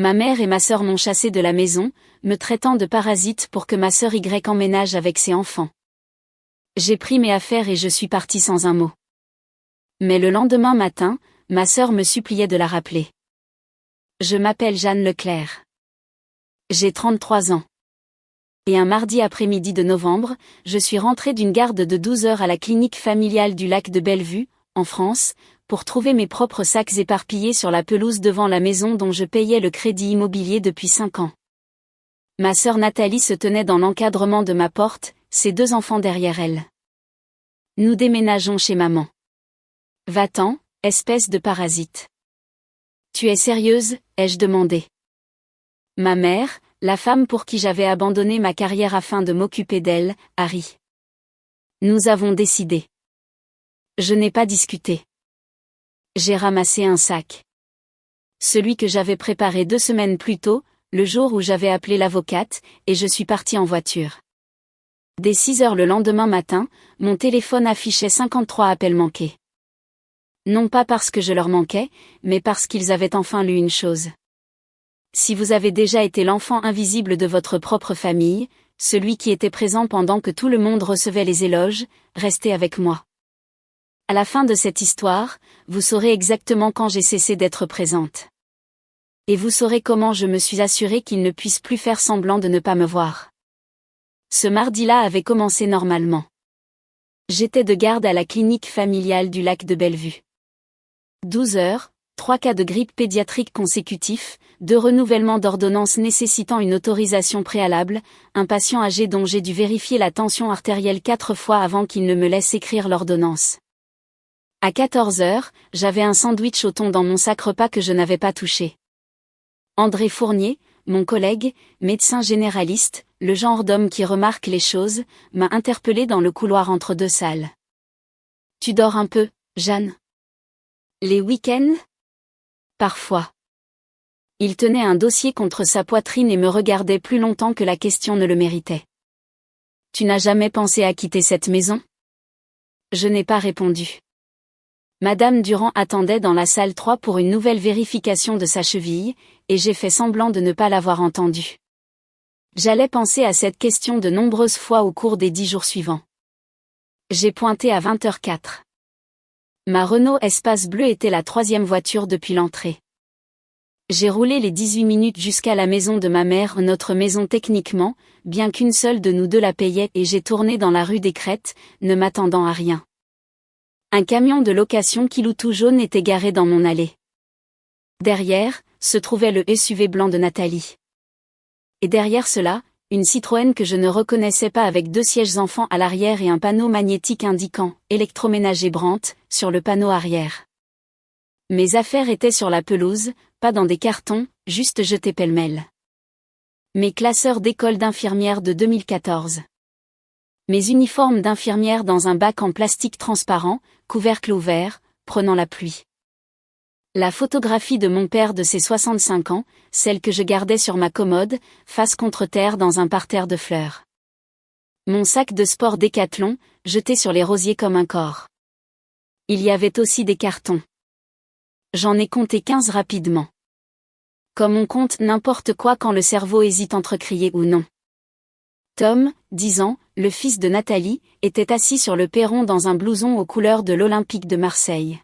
Ma mère et ma sœur m'ont chassée de la maison, me traitant de parasite pour que ma sœur Y emménage avec ses enfants. J'ai pris mes affaires et je suis partie sans un mot. Mais le lendemain matin, ma sœur me suppliait de la rappeler. Je m'appelle Jeanne Leclerc. J'ai 33 ans. Et un mardi après-midi de novembre, je suis rentrée d'une garde de 12 heures à la clinique familiale du lac de Bellevue, en France, pour trouver mes propres sacs éparpillés sur la pelouse devant la maison dont je payais le crédit immobilier depuis 5 ans. Ma sœur Nathalie se tenait dans l'encadrement de ma porte, ses 2 enfants derrière elle. Nous déménageons chez maman. Va-t'en, espèce de parasite. Tu es sérieuse, ai-je demandé. Ma mère, la femme pour qui j'avais abandonné ma carrière afin de m'occuper d'elle, a ri. Nous avons décidé. Je n'ai pas discuté. J'ai ramassé un sac. Celui que j'avais préparé 2 semaines plus tôt, le jour où j'avais appelé l'avocate, et je suis partie en voiture. Dès 6 heures le lendemain matin, mon téléphone affichait 53 appels manqués. Non pas parce que je leur manquais, mais parce qu'ils avaient enfin lu une chose. Si vous avez déjà été l'enfant invisible de votre propre famille, celui qui était présent pendant que tout le monde recevait les éloges, restez avec moi. À la fin de cette histoire, vous saurez exactement quand j'ai cessé d'être présente. Et vous saurez comment je me suis assurée qu'il ne puisse plus faire semblant de ne pas me voir. Ce mardi-là avait commencé normalement. J'étais de garde à la clinique familiale du lac de Bellevue. 12 heures, 3 cas de grippe pédiatrique consécutifs, 2 renouvellements d'ordonnances nécessitant une autorisation préalable, un patient âgé dont j'ai dû vérifier la tension artérielle 4 fois avant qu'il ne me laisse écrire l'ordonnance. À 14 heures, j'avais un sandwich au thon dans mon sac repas que je n'avais pas touché. André Fournier, mon collègue, médecin généraliste, le genre d'homme qui remarque les choses, m'a interpellé dans le couloir entre 2 salles. Tu dors un peu, Jeanne? Les week-ends? Parfois. Il tenait un dossier contre sa poitrine et me regardait plus longtemps que la question ne le méritait. Tu n'as jamais pensé à quitter cette maison? Je n'ai pas répondu. Madame Durand attendait dans la salle 3 pour une nouvelle vérification de sa cheville, et j'ai fait semblant de ne pas l'avoir entendue. J'allais penser à cette question de nombreuses fois au cours des 10 jours suivants. J'ai pointé à 20h04. Ma Renault Espace bleu était la 3e voiture depuis l'entrée. J'ai roulé les 18 minutes jusqu'à la maison de ma mère, notre maison techniquement, bien qu'une seule de nous 2 la payait, et j'ai tourné dans la rue des Crêtes, ne m'attendant à rien. Un camion de location Kiloutou jaune était garé dans mon allée. Derrière, se trouvait le SUV blanc de Nathalie. Et derrière cela, une Citroën que je ne reconnaissais pas avec 2 sièges enfants à l'arrière et un panneau magnétique indiquant « électroménager Brandt » sur le panneau arrière. Mes affaires étaient sur la pelouse, pas dans des cartons, juste jetés pêle-mêle. Mes classeurs d'école d'infirmière de 2014. Mes uniformes d'infirmière dans un bac en plastique transparent, couvercle ouvert, prenant la pluie. La photographie de mon père de ses 65 ans, celle que je gardais sur ma commode, face contre terre dans un parterre de fleurs. Mon sac de sport Décathlon, jeté sur les rosiers comme un corps. Il y avait aussi des cartons. J'en ai compté 15 rapidement. Comme on compte n'importe quoi quand le cerveau hésite entre crier ou non. Tom, 10 ans, le fils de Nathalie, était assis sur le perron dans un blouson aux couleurs de l'Olympique de Marseille.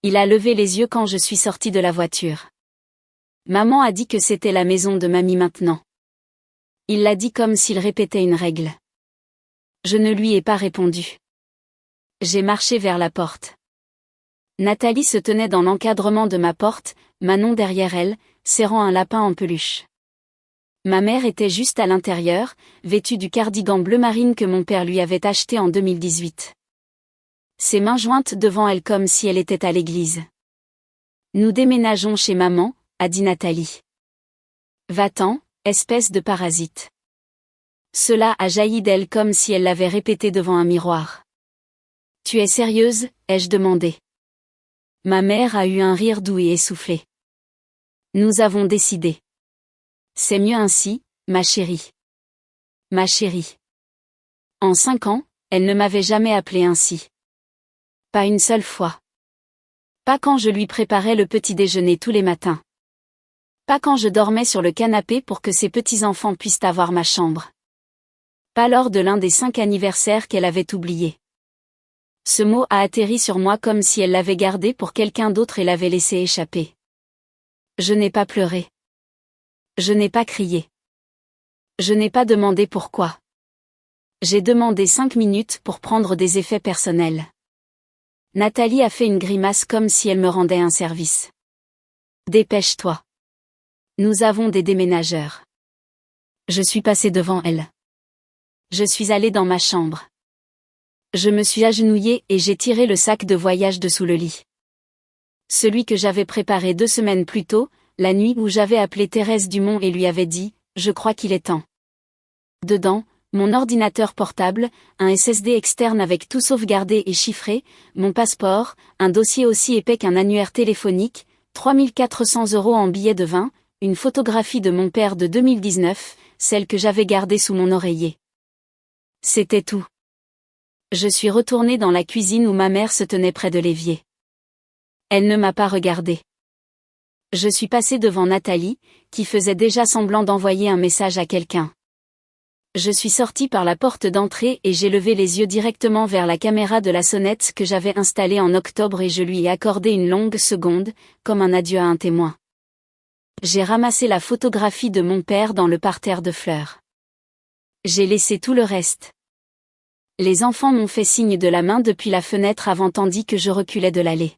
Il a levé les yeux quand je suis sortie de la voiture. Maman a dit que c'était la maison de mamie maintenant. Il l'a dit comme s'il répétait une règle. Je ne lui ai pas répondu. J'ai marché vers la porte. Nathalie se tenait dans l'encadrement de ma porte, Manon derrière elle, serrant un lapin en peluche. Ma mère était juste à l'intérieur, vêtue du cardigan bleu marine que mon père lui avait acheté en 2018. Ses mains jointes devant elle comme si elle était à l'église. Nous déménageons chez maman, a dit Nathalie. Va-t'en, espèce de parasite. Cela a jailli d'elle comme si elle l'avait répété devant un miroir. Tu es sérieuse, ai-je demandé. Ma mère a eu un rire doux et essoufflé. Nous avons décidé. C'est mieux ainsi, ma chérie. Ma chérie. En 5 ans, elle ne m'avait jamais appelée ainsi. Pas une seule fois. Pas quand je lui préparais le petit déjeuner tous les matins. Pas quand je dormais sur le canapé pour que ses petits-enfants puissent avoir ma chambre. Pas lors de l'un des 5 anniversaires qu'elle avait oubliés. Ce mot a atterri sur moi comme si elle l'avait gardé pour quelqu'un d'autre et l'avait laissé échapper. Je n'ai pas pleuré. Je n'ai pas crié. Je n'ai pas demandé pourquoi. J'ai demandé 5 minutes pour prendre des effets personnels. Nathalie a fait une grimace comme si elle me rendait un service. Dépêche-toi. Nous avons des déménageurs. Je suis passée devant elle. Je suis allée dans ma chambre. Je me suis agenouillée et j'ai tiré le sac de voyage de sous le lit. Celui que j'avais préparé 2 semaines plus tôt, la nuit où j'avais appelé Thérèse Dumont et lui avais dit « Je crois qu'il est temps ». Dedans, mon ordinateur portable, un SSD externe avec tout sauvegardé et chiffré, mon passeport, un dossier aussi épais qu'un annuaire téléphonique, 3 400 € en billets de vin, une photographie de mon père de 2019, celle que j'avais gardée sous mon oreiller. C'était tout. Je suis retournée dans la cuisine où ma mère se tenait près de l'évier. Elle ne m'a pas regardée. Je suis passée devant Nathalie, qui faisait déjà semblant d'envoyer un message à quelqu'un. Je suis sortie par la porte d'entrée et j'ai levé les yeux directement vers la caméra de la sonnette que j'avais installée en octobre et je lui ai accordé une longue seconde, comme un adieu à un témoin. J'ai ramassé la photographie de mon père dans le parterre de fleurs. J'ai laissé tout le reste. Les enfants m'ont fait signe de la main depuis la fenêtre avant tandis que je reculais de l'allée.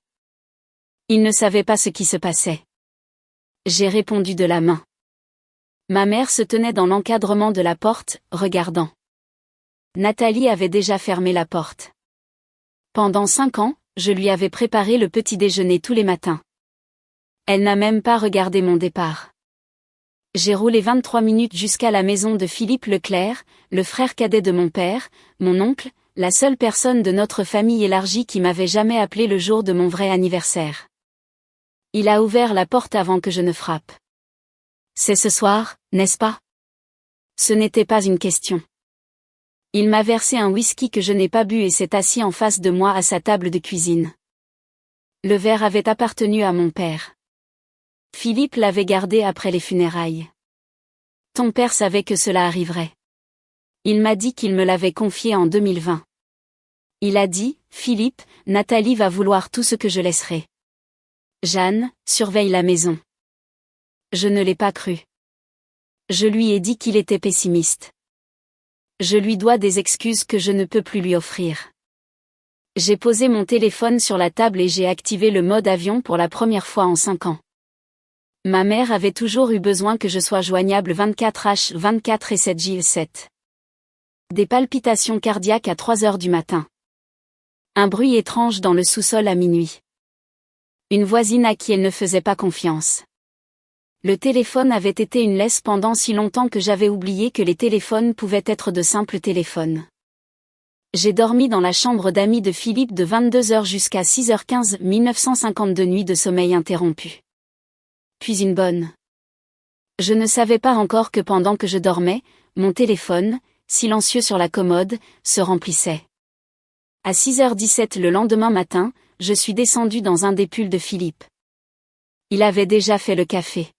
Ils ne savaient pas ce qui se passait. J'ai répondu de la main. Ma mère se tenait dans l'encadrement de la porte, regardant. Nathalie avait déjà fermé la porte. Pendant 5 ans, je lui avais préparé le petit déjeuner tous les matins. Elle n'a même pas regardé mon départ. J'ai roulé 23 minutes jusqu'à la maison de Philippe Leclerc, le frère cadet de mon père, mon oncle, la seule personne de notre famille élargie qui m'avait jamais appelé le jour de mon vrai anniversaire. Il a ouvert la porte avant que je ne frappe. C'est ce soir, n'est-ce pas? Ce n'était pas une question. Il m'a versé un whisky que je n'ai pas bu et s'est assis en face de moi à sa table de cuisine. Le verre avait appartenu à mon père. Philippe l'avait gardé après les funérailles. Ton père savait que cela arriverait. Il m'a dit qu'il me l'avait confié en 2020. Il a dit, Philippe, Nathalie va vouloir tout ce que je laisserai. Jeanne, surveille la maison. Je ne l'ai pas cru. Je lui ai dit qu'il était pessimiste. Je lui dois des excuses que je ne peux plus lui offrir. J'ai posé mon téléphone sur la table et j'ai activé le mode avion pour la première fois en 5 ans. Ma mère avait toujours eu besoin que je sois joignable 24h24 et 7h7. Des palpitations cardiaques à 3 heures du matin. Un bruit étrange dans le sous-sol à minuit. Une voisine à qui elle ne faisait pas confiance. Le téléphone avait été une laisse pendant si longtemps que j'avais oublié que les téléphones pouvaient être de simples téléphones. J'ai dormi dans la chambre d'amis de Philippe de 22h jusqu'à 6h15, 1952 nuits de sommeil interrompu. Puis une bonne. Je ne savais pas encore que pendant que je dormais, mon téléphone, silencieux sur la commode, se remplissait. À 6h17 le lendemain matin, je suis descendue dans un des pulls de Philippe. Il avait déjà fait le café.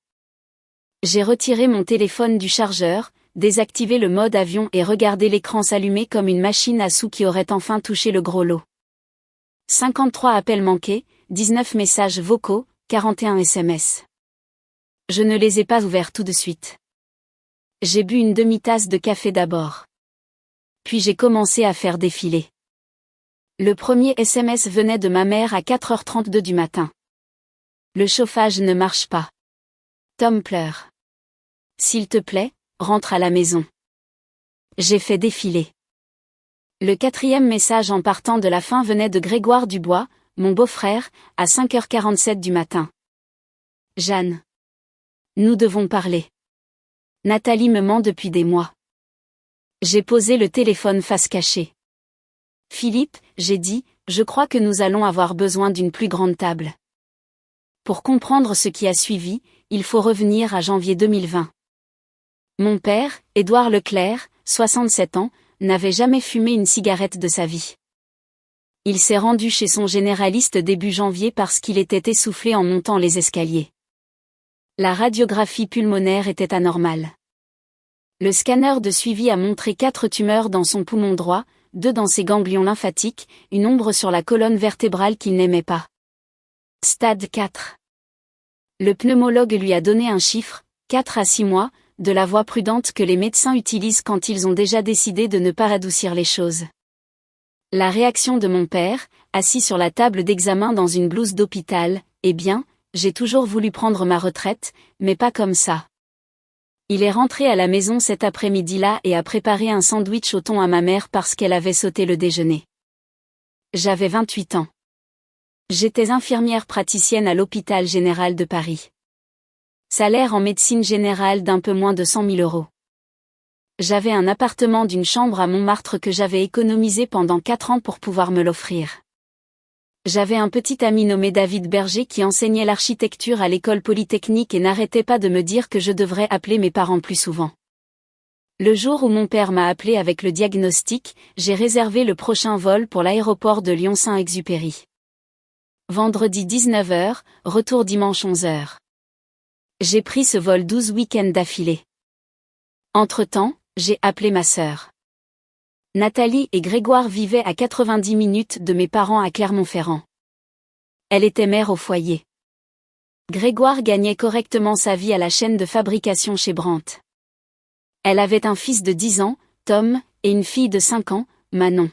J'ai retiré mon téléphone du chargeur, désactivé le mode avion et regardé l'écran s'allumer comme une machine à sous qui aurait enfin touché le gros lot. 53 appels manqués, 19 messages vocaux, 41 SMS. Je ne les ai pas ouverts tout de suite. J'ai bu une demi-tasse de café d'abord. Puis j'ai commencé à faire défiler. Le premier SMS venait de ma mère à 4h32 du matin. Le chauffage ne marche pas. Tom pleure. S'il te plaît, rentre à la maison. J'ai fait défiler. Le 4e message en partant de la fin venait de Grégoire Dubois, mon beau-frère, à 5h47 du matin. Jeanne. Nous devons parler. Nathalie me ment depuis des mois. J'ai posé le téléphone face cachée. Philippe, j'ai dit, je crois que nous allons avoir besoin d'une plus grande table. Pour comprendre ce qui a suivi, il faut revenir à janvier 2020. Mon père, Édouard Leclerc, 67 ans, n'avait jamais fumé une cigarette de sa vie. Il s'est rendu chez son généraliste début janvier parce qu'il était essoufflé en montant les escaliers. La radiographie pulmonaire était anormale. Le scanner de suivi a montré 4 tumeurs dans son poumon droit, 2 dans ses ganglions lymphatiques, une ombre sur la colonne vertébrale qu'il n'aimait pas. Stade 4. Le pneumologue lui a donné un chiffre, 4 à 6 mois, de la voix prudente que les médecins utilisent quand ils ont déjà décidé de ne pas adoucir les choses. La réaction de mon père, assis sur la table d'examen dans une blouse d'hôpital, eh bien, j'ai toujours voulu prendre ma retraite, mais pas comme ça. Il est rentré à la maison cet après-midi-là et a préparé un sandwich au thon à ma mère parce qu'elle avait sauté le déjeuner. J'avais 28 ans. J'étais infirmière praticienne à l'hôpital général de Paris. Salaire en médecine générale d'un peu moins de 100 000 €. J'avais un appartement d'une chambre à Montmartre que j'avais économisé pendant 4 ans pour pouvoir me l'offrir. J'avais un petit ami nommé David Berger qui enseignait l'architecture à l'école polytechnique et n'arrêtait pas de me dire que je devrais appeler mes parents plus souvent. Le jour où mon père m'a appelé avec le diagnostic, j'ai réservé le prochain vol pour l'aéroport de Lyon-Saint-Exupéry. Vendredi 19h, retour dimanche 11h. J'ai pris ce vol 12 week-ends d'affilée. Entre-temps, j'ai appelé ma sœur. Nathalie et Grégoire vivaient à 90 minutes de mes parents à Clermont-Ferrand. Elle était mère au foyer. Grégoire gagnait correctement sa vie à la chaîne de fabrication chez Brandt. Elle avait un fils de 10 ans, Tom, et une fille de 5 ans, Manon.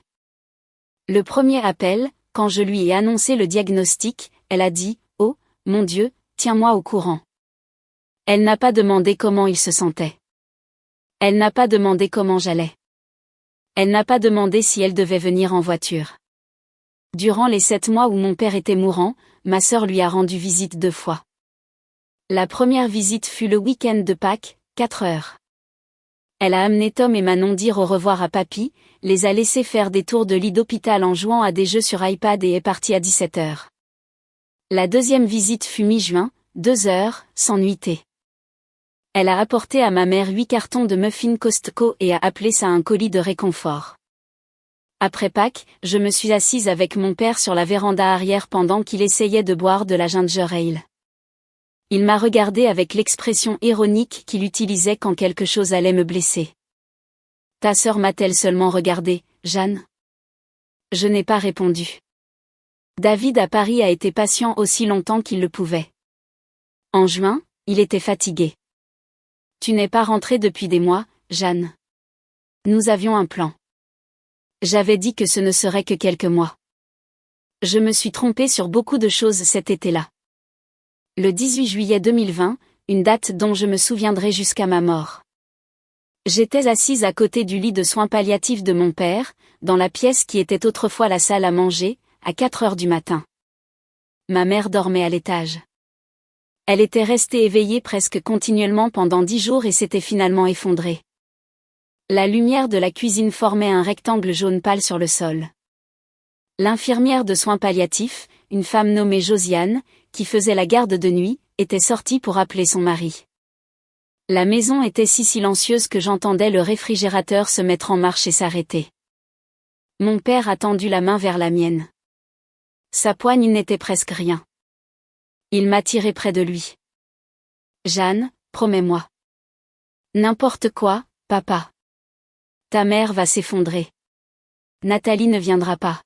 Le premier appel, quand je lui ai annoncé le diagnostic, elle a dit « Oh, mon Dieu, tiens-moi au courant ». Elle n'a pas demandé comment il se sentait. Elle n'a pas demandé comment j'allais. Elle n'a pas demandé si elle devait venir en voiture. Durant les 7 mois où mon père était mourant, ma sœur lui a rendu visite 2 fois. La première visite fut le week-end de Pâques, 4 heures. Elle a amené Tom et Manon dire au revoir à papy, les a laissés faire des tours de lit d'hôpital en jouant à des jeux sur iPad et est partie à 17 heures. La deuxième visite fut mi-juin, 2 heures, sans nuitée. Elle a apporté à ma mère 8 cartons de muffins Costco et a appelé ça un colis de réconfort. Après Pâques, je me suis assise avec mon père sur la véranda arrière pendant qu'il essayait de boire de la ginger ale. Il m'a regardé avec l'expression ironique qu'il utilisait quand quelque chose allait me blesser. « Ta sœur m'a-t-elle seulement regardé, Jeanne ?» Je n'ai pas répondu. David à Paris a été patient aussi longtemps qu'il le pouvait. En juin, il était fatigué. « Tu n'es pas rentrée depuis des mois, Jeanne. Nous avions un plan. J'avais dit que ce ne serait que quelques mois. Je me suis trompée sur beaucoup de choses cet été-là. » Le 18 juillet 2020, une date dont je me souviendrai jusqu'à ma mort. J'étais assise à côté du lit de soins palliatifs de mon père, dans la pièce qui était autrefois la salle à manger, à 4 heures du matin. Ma mère dormait à l'étage. Elle était restée éveillée presque continuellement pendant 10 jours et s'était finalement effondrée. La lumière de la cuisine formait un rectangle jaune pâle sur le sol. L'infirmière de soins palliatifs, une femme nommée Josiane, qui faisait la garde de nuit, était sortie pour appeler son mari. La maison était si silencieuse que j'entendais le réfrigérateur se mettre en marche et s'arrêter. Mon père a tendu la main vers la mienne. Sa poigne n'était presque rien. Il m'a tiré près de lui. « Jeanne, promets-moi. »« N'importe quoi, papa. »« Ta mère va s'effondrer. »« Nathalie ne viendra pas. »«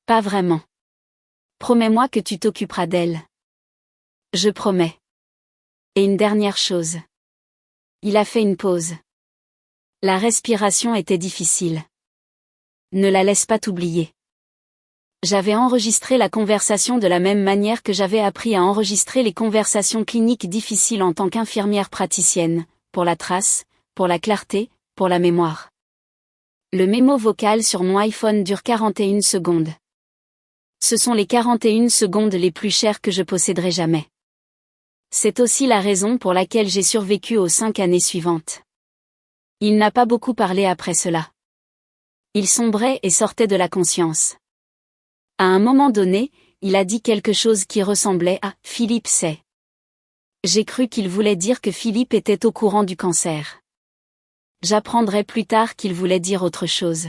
Pas vraiment. »« Promets-moi que tu t'occuperas d'elle. »« Je promets. » Et une dernière chose. Il a fait une pause. La respiration était difficile. « Ne la laisse pas t'oublier. » J'avais enregistré la conversation de la même manière que j'avais appris à enregistrer les conversations cliniques difficiles en tant qu'infirmière praticienne, pour la trace, pour la clarté, pour la mémoire. Le mémo vocal sur mon iPhone dure 41 secondes. Ce sont les 41 secondes les plus chères que je posséderai jamais. C'est aussi la raison pour laquelle j'ai survécu aux 5 années suivantes. Il n'a pas beaucoup parlé après cela. Il sombrait et sortait de la conscience. À un moment donné, il a dit quelque chose qui ressemblait à « Philippe sait ». J'ai cru qu'il voulait dire que Philippe était au courant du cancer. J'apprendrai plus tard qu'il voulait dire autre chose.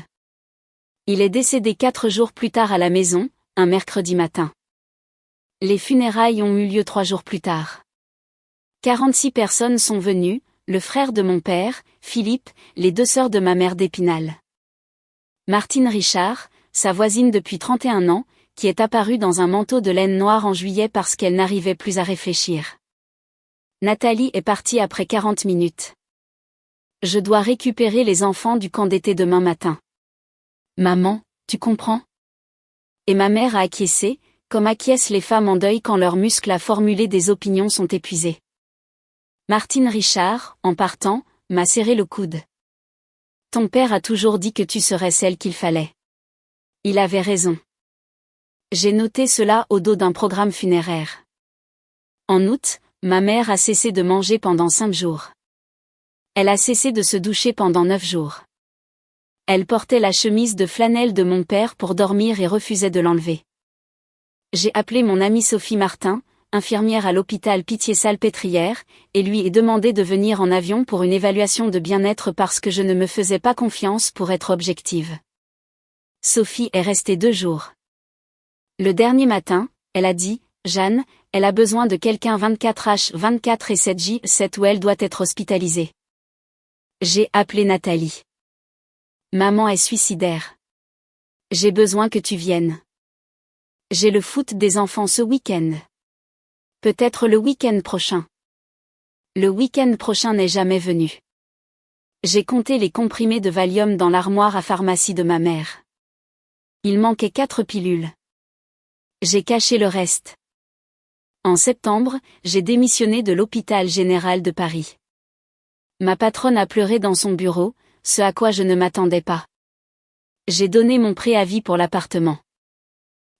Il est décédé 4 jours plus tard à la maison, un mercredi matin. Les funérailles ont eu lieu 3 jours plus tard. 46 personnes sont venues, le frère de mon père, Philippe, les 2 sœurs de ma mère d'Épinal. Martine Richard, sa voisine depuis 31 ans, qui est apparue dans un manteau de laine noire en juillet parce qu'elle n'arrivait plus à réfléchir. Nathalie est partie après 40 minutes. Je dois récupérer les enfants du camp d'été demain matin. Maman, tu comprends? Et ma mère a acquiescé, comme acquiescent les femmes en deuil quand leurs muscles à formuler des opinions sont épuisés. Martine Richard, en partant, m'a serré le coude. Ton père a toujours dit que tu serais celle qu'il fallait. Il avait raison. J'ai noté cela au dos d'un programme funéraire. En août, ma mère a cessé de manger pendant 5 jours. Elle a cessé de se doucher pendant 9 jours. Elle portait la chemise de flanelle de mon père pour dormir et refusait de l'enlever. J'ai appelé mon amie Sophie Martin, infirmière à l'hôpital Pitié-Salpêtrière, et lui ai demandé de venir en avion pour une évaluation de bien-être parce que je ne me faisais pas confiance pour être objective. Sophie est restée 2 jours. Le dernier matin, elle a dit, Jeanne, elle a besoin de quelqu'un 24h24 et 7h7 où elle doit être hospitalisée. J'ai appelé Nathalie. Maman est suicidaire. J'ai besoin que tu viennes. J'ai le foot des enfants ce week-end. Peut-être le week-end prochain. Le week-end prochain n'est jamais venu. J'ai compté les comprimés de Valium dans l'armoire à pharmacie de ma mère. Il manquait 4 pilules. J'ai caché le reste. En septembre, j'ai démissionné de l'hôpital général de Paris. Ma patronne a pleuré dans son bureau, ce à quoi je ne m'attendais pas. J'ai donné mon préavis pour l'appartement.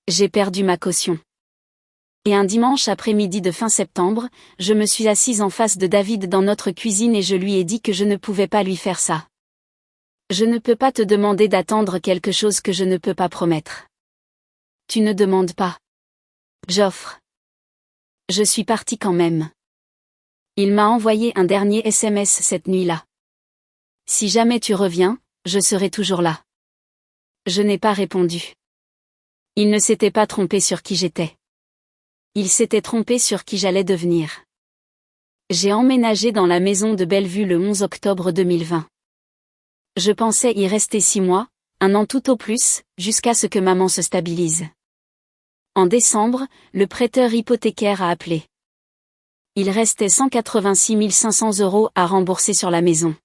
J'ai perdu ma caution. Et un dimanche après-midi de fin septembre, je me suis assise en face de David dans notre cuisine et je lui ai dit que je ne pouvais pas lui faire ça. Je ne peux pas te demander d'attendre quelque chose que je ne peux pas promettre. Tu ne demandes pas. J'offre. Je suis partie quand même. Il m'a envoyé un dernier SMS cette nuit-là. Si jamais tu reviens, je serai toujours là. Je n'ai pas répondu. Il ne s'était pas trompé sur qui j'étais. Il s'était trompé sur qui j'allais devenir. J'ai emménagé dans la maison de Bellevue le 11 octobre 2020. Je pensais y rester 6 mois, 1 an tout au plus, jusqu'à ce que maman se stabilise. En décembre, le prêteur hypothécaire a appelé. Il restait 186 500 € à rembourser sur la maison.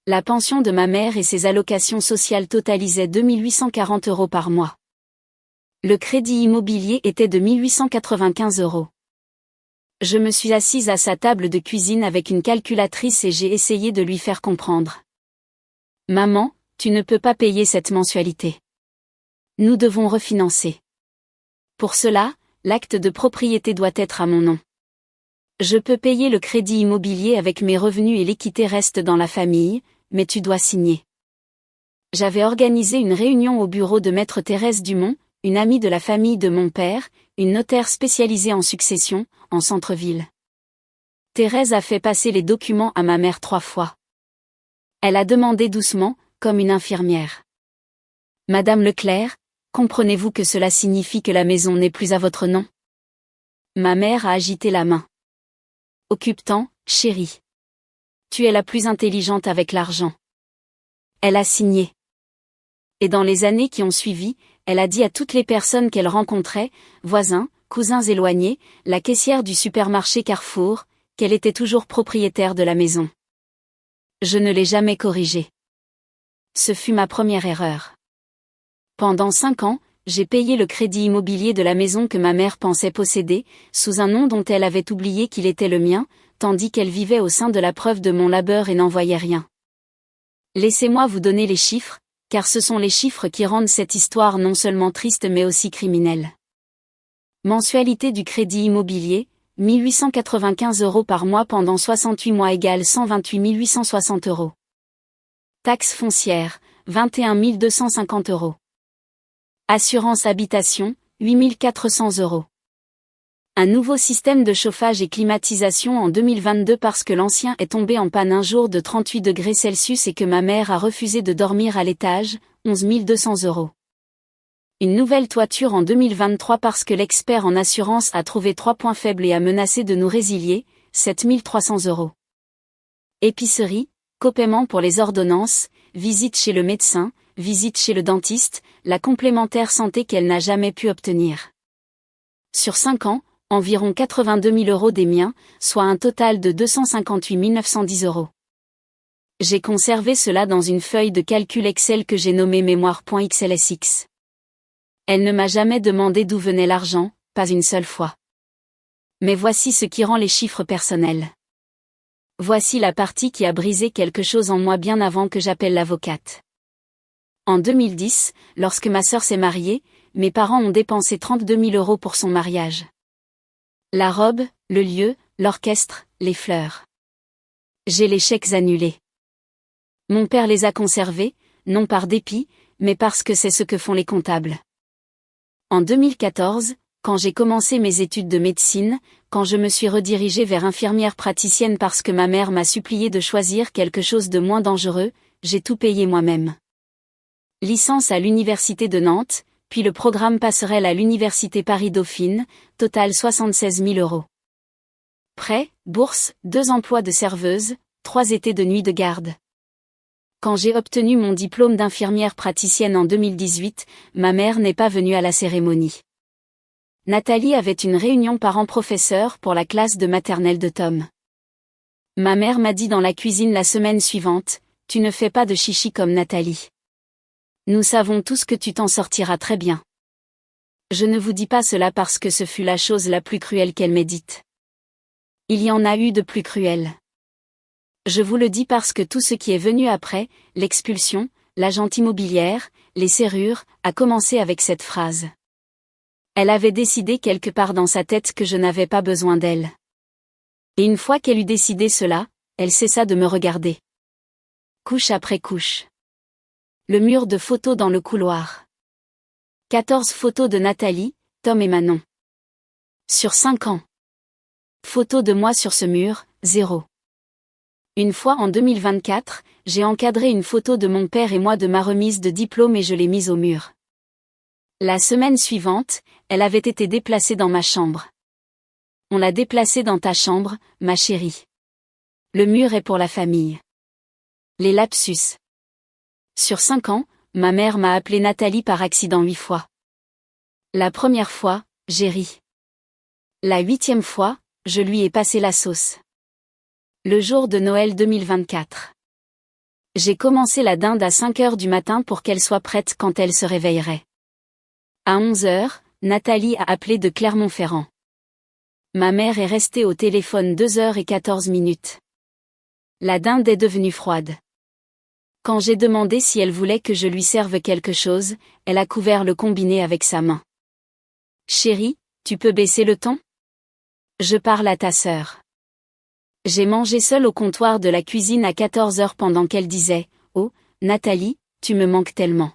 La pension de ma mère et ses allocations sociales totalisaient 2 840 € par mois. Le crédit immobilier était de 1 895 €. Je me suis assise à sa table de cuisine avec une calculatrice et j'ai essayé de lui faire comprendre. Maman, tu ne peux pas payer cette mensualité. Nous devons refinancer. Pour cela, l'acte de propriété doit être à mon nom. Je peux payer le crédit immobilier avec mes revenus et l'équité reste dans la famille, mais tu dois signer. J'avais organisé une réunion au bureau de maître Thérèse Dumont, une amie de la famille de mon père, une notaire spécialisée en succession, en centre-ville. Thérèse a fait passer les documents à ma mère 3 fois. Elle a demandé doucement, comme une infirmière. Madame Leclerc, comprenez-vous que cela signifie que la maison n'est plus à votre nom? Ma mère a agité la main. Occupe-t'en, chérie. Tu es la plus intelligente avec l'argent. Elle a signé. Et dans les années qui ont suivi, elle a dit à toutes les personnes qu'elle rencontrait, voisins, cousins éloignés, la caissière du supermarché Carrefour, qu'elle était toujours propriétaire de la maison. Je ne l'ai jamais corrigée. Ce fut ma première erreur. Pendant 5 ans, j'ai payé le crédit immobilier de la maison que ma mère pensait posséder, sous un nom dont elle avait oublié qu'il était le mien, tandis qu'elle vivait au sein de la preuve de mon labeur et n'en voyait rien. Laissez-moi vous donner les chiffres, car ce sont les chiffres qui rendent cette histoire non seulement triste mais aussi criminelle. Mensualité du crédit immobilier, 1 895 € par mois pendant 68 mois égale 128 860 €. Taxe foncière, 21 250 €. Assurance habitation, 8 400 €. Un nouveau système de chauffage et climatisation en 2022 parce que l'ancien est tombé en panne un jour de 38 degrés Celsius et que ma mère a refusé de dormir à l'étage, 11 200 €. Une nouvelle toiture en 2023 parce que l'expert en assurance a trouvé 3 points faibles et a menacé de nous résilier, 7300 €. Épicerie, copaiement pour les ordonnances, visite chez le médecin, visite chez le dentiste, la complémentaire santé qu'elle n'a jamais pu obtenir. Sur 5 ans, environ 82 000 € des miens, soit un total de 258 910 €. J'ai conservé cela dans une feuille de calcul Excel que j'ai nommée mémoire.xlsx. Elle ne m'a jamais demandé d'où venait l'argent, pas une seule fois. Mais voici ce qui rend les chiffres personnels. Voici la partie qui a brisé quelque chose en moi bien avant que j'appelle l'avocate. En 2010, lorsque ma sœur s'est mariée, mes parents ont dépensé 32 000 € pour son mariage. La robe, le lieu, l'orchestre, les fleurs. J'ai les chèques annulés. Mon père les a conservés, non par dépit, mais parce que c'est ce que font les comptables. En 2014, quand j'ai commencé mes études de médecine, quand je me suis redirigée vers infirmière praticienne parce que ma mère m'a supplié de choisir quelque chose de moins dangereux, j'ai tout payé moi-même. Licence à l'université de Nantes, puis le programme passerelle à l'université Paris-Dauphine, total 76 000 €. Prêt, bourse, 2 emplois de serveuse, 3 étés de nuit de garde. Quand j'ai obtenu mon diplôme d'infirmière praticienne en 2018, ma mère n'est pas venue à la cérémonie. Nathalie avait une réunion parents-professeurs pour la classe de maternelle de Tom. Ma mère m'a dit dans la cuisine la semaine suivante, « Tu ne fais pas de chichi comme Nathalie. Nous savons tous que tu t'en sortiras très bien. » Je ne vous dis pas cela parce que ce fut la chose la plus cruelle qu'elle m'ait dite. Il y en a eu de plus cruelles. Je vous le dis parce que tout ce qui est venu après, l'expulsion, l'agente immobilière, les serrures, a commencé avec cette phrase. Elle avait décidé quelque part dans sa tête que je n'avais pas besoin d'elle. Et une fois qu'elle eut décidé cela, elle cessa de me regarder. Couche après couche. Le mur de photos dans le couloir. 14 photos de Nathalie, Tom et Manon. Sur 5 ans. Photos de moi sur ce mur, 0. Une fois en 2024, j'ai encadré une photo de mon père et moi de ma remise de diplôme et je l'ai mise au mur. La semaine suivante, elle avait été déplacée dans ma chambre. On l'a déplacée dans ta chambre, ma chérie. Le mur est pour la famille. Les lapsus. Sur 5 ans, ma mère m'a appelé Nathalie par accident 8 fois. La première fois, j'ai ri. La 8e fois, je lui ai passé la sauce. Le jour de Noël 2024. J'ai commencé la dinde à 5 h du matin pour qu'elle soit prête quand elle se réveillerait. À 11 h, Nathalie a appelé de Clermont-Ferrand. Ma mère est restée au téléphone 2 h 14 minutes. La dinde est devenue froide. Quand j'ai demandé si elle voulait que je lui serve quelque chose, elle a couvert le combiné avec sa main. Chérie, tu peux baisser le ton ? Je parle à ta sœur. J'ai mangé seule au comptoir de la cuisine à 14 h pendant qu'elle disait « Oh, Nathalie, tu me manques tellement. »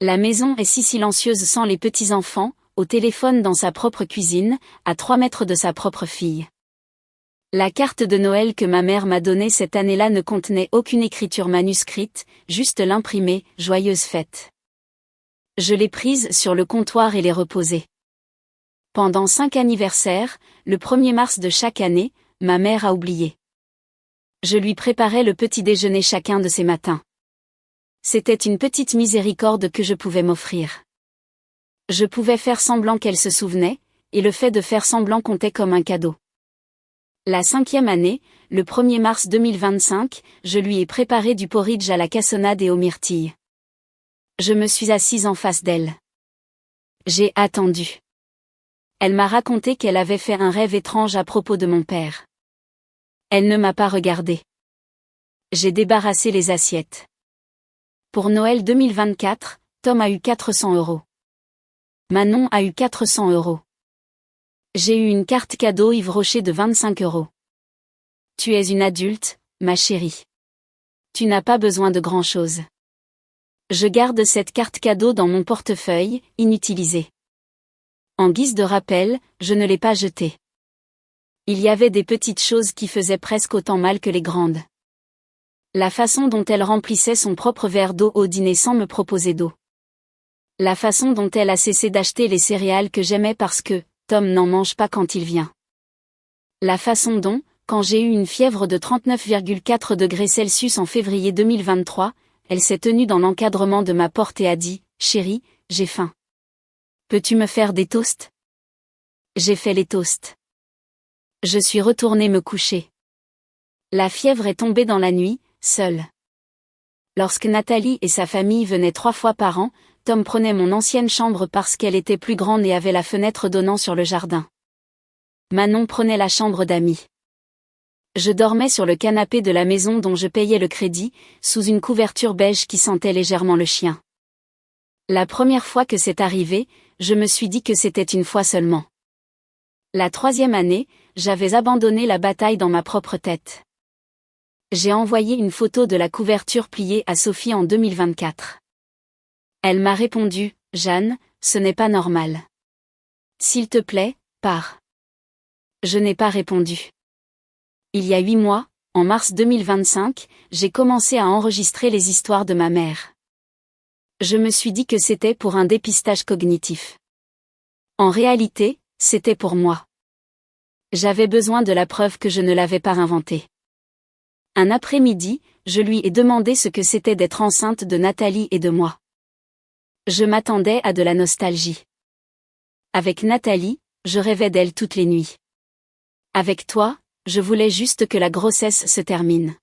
La maison est si silencieuse sans les petits-enfants, au téléphone dans sa propre cuisine, à 3 mètres de sa propre fille. La carte de Noël que ma mère m'a donnée cette année-là ne contenait aucune écriture manuscrite, juste l'imprimé « Joyeuse fête ». Je l'ai prise sur le comptoir et l'ai reposée. Pendant 5 anniversaires, le 1er mars de chaque année, ma mère a oublié. Je lui préparais le petit déjeuner chacun de ces matins. C'était une petite miséricorde que je pouvais m'offrir. Je pouvais faire semblant qu'elle se souvenait, et le fait de faire semblant comptait comme un cadeau. La 5e année, le 1er mars 2025, je lui ai préparé du porridge à la cassonade et aux myrtilles. Je me suis assise en face d'elle. J'ai attendu. Elle m'a raconté qu'elle avait fait un rêve étrange à propos de mon père. Elle ne m'a pas regardé. J'ai débarrassé les assiettes. Pour Noël 2024, Tom a eu 400 €. Manon a eu 400 €. J'ai eu une carte cadeau Yves Rocher de 25 €. Tu es une adulte, ma chérie. Tu n'as pas besoin de grand-chose. Je garde cette carte cadeau dans mon portefeuille, inutilisée. En guise de rappel, je ne l'ai pas jetée. Il y avait des petites choses qui faisaient presque autant mal que les grandes. La façon dont elle remplissait son propre verre d'eau au dîner sans me proposer d'eau. La façon dont elle a cessé d'acheter les céréales que j'aimais parce que Tom n'en mange pas quand il vient. La façon dont, quand j'ai eu une fièvre de 39,4 degrés Celsius en février 2023, elle s'est tenue dans l'encadrement de ma porte et a dit « Chérie, j'ai faim. Peux-tu me faire des toasts ?» J'ai fait les toasts. Je suis retournée me coucher. La fièvre est tombée dans la nuit, seule. Lorsque Nathalie et sa famille venaient 3 fois par an, Tom prenait mon ancienne chambre parce qu'elle était plus grande et avait la fenêtre donnant sur le jardin. Manon prenait la chambre d'amis. Je dormais sur le canapé de la maison dont je payais le crédit, sous une couverture beige qui sentait légèrement le chien. La première fois que c'est arrivé, je me suis dit que c'était une fois seulement. La 3e année, j'avais abandonné la bataille dans ma propre tête. J'ai envoyé une photo de la couverture pliée à Sophie en 2024. Elle m'a répondu, « Jeanne, ce n'est pas normal. S'il te plaît, pars. » Je n'ai pas répondu. Il y a 8 mois, en mars 2025, j'ai commencé à enregistrer les histoires de ma mère. Je me suis dit que c'était pour un dépistage cognitif. En réalité, c'était pour moi. J'avais besoin de la preuve que je ne l'avais pas inventée. Un après-midi, je lui ai demandé ce que c'était d'être enceinte de Nathalie et de moi. Je m'attendais à de la nostalgie. Avec Nathalie, je rêvais d'elle toutes les nuits. Avec toi, je voulais juste que la grossesse se termine.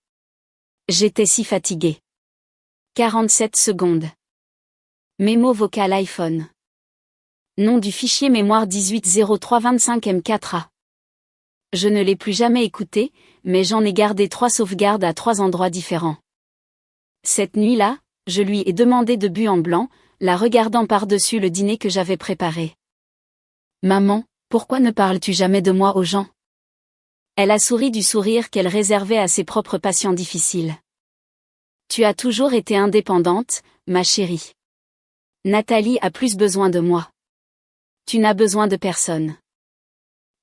J'étais si fatiguée. 47 secondes. Mémo vocal iPhone. Nom du fichier mémoire 180325M4A. Je ne l'ai plus jamais écouté, mais j'en ai gardé 3 sauvegardes à 3 endroits différents. Cette nuit-là, je lui ai demandé de but en blanc, la regardant par-dessus le dîner que j'avais préparé. « Maman, pourquoi ne parles-tu jamais de moi aux gens ?» Elle a souri du sourire qu'elle réservait à ses propres patients difficiles. « Tu as toujours été indépendante, ma chérie. Nathalie a plus besoin de moi. Tu n'as besoin de personne. »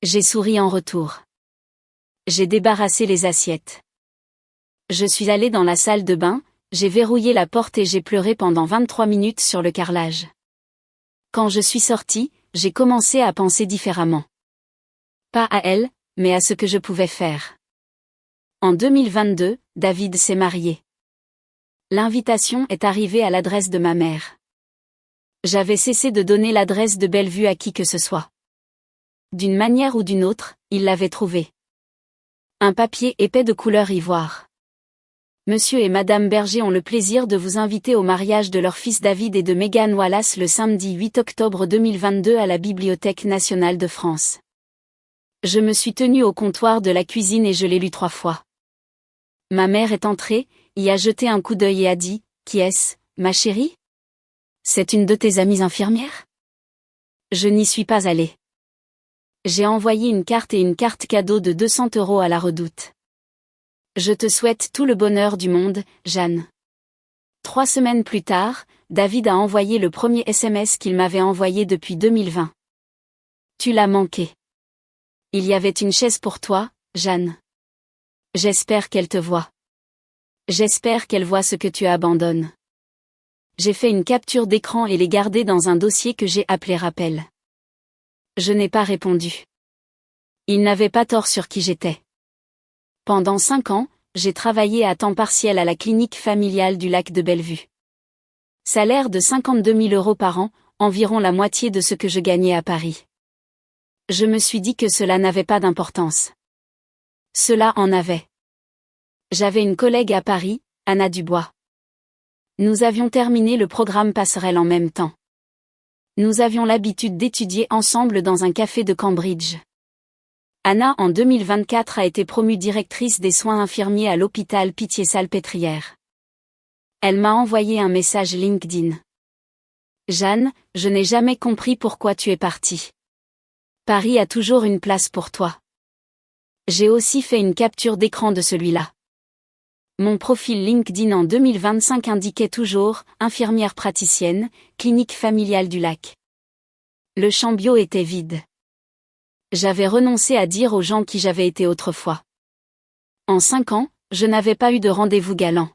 J'ai souri en retour. J'ai débarrassé les assiettes. Je suis allée dans la salle de bain, j'ai verrouillé la porte et j'ai pleuré pendant 23 minutes sur le carrelage. Quand je suis sortie, j'ai commencé à penser différemment. Pas à elle, mais à ce que je pouvais faire. En 2022, David s'est marié. L'invitation est arrivée à l'adresse de ma mère. J'avais cessé de donner l'adresse de Bellevue à qui que ce soit. D'une manière ou d'une autre, il l'avait trouvée. Un papier épais de couleur ivoire. Monsieur et Madame Berger ont le plaisir de vous inviter au mariage de leur fils David et de Megan Wallace le samedi 8 octobre 2022 à la Bibliothèque nationale de France. Je me suis tenue au comptoir de la cuisine et je l'ai lu 3 fois. Ma mère est entrée, y a jeté un coup d'œil et a dit, « Qui est-ce, ma chérie ? C'est une de tes amies infirmières ? » Je n'y suis pas allée. J'ai envoyé une carte et une carte cadeau de 200 € à la Redoute. Je te souhaite tout le bonheur du monde, Jeanne. 3 semaines plus tard, David a envoyé le premier SMS qu'il m'avait envoyé depuis 2020. Tu l'as manqué. Il y avait une chaise pour toi, Jeanne. J'espère qu'elle te voit. J'espère qu'elle voit ce que tu abandonnes. J'ai fait une capture d'écran et l'ai gardée dans un dossier que j'ai appelé rappel. Je n'ai pas répondu. Il n'avait pas tort sur qui j'étais. Pendant 5 ans, j'ai travaillé à temps partiel à la clinique familiale du lac de Bellevue. Salaire de 52 000 € par an, environ la moitié de ce que je gagnais à Paris. Je me suis dit que cela n'avait pas d'importance. Cela en avait. J'avais une collègue à Paris, Anna Dubois. Nous avions terminé le programme Passerelle en même temps. Nous avions l'habitude d'étudier ensemble dans un café de Cambridge. Anna en 2024 a été promue directrice des soins infirmiers à l'hôpital Pitié-Salpêtrière. Elle m'a envoyé un message LinkedIn. « Jeanne, je n'ai jamais compris pourquoi tu es partie. Paris a toujours une place pour toi. » J'ai aussi fait une capture d'écran de celui-là. Mon profil LinkedIn en 2025 indiquait toujours « Infirmière praticienne, clinique familiale du lac ». Le champ bio était vide. J'avais renoncé à dire aux gens qui j'avais été autrefois. En 5 ans, je n'avais pas eu de rendez-vous galant.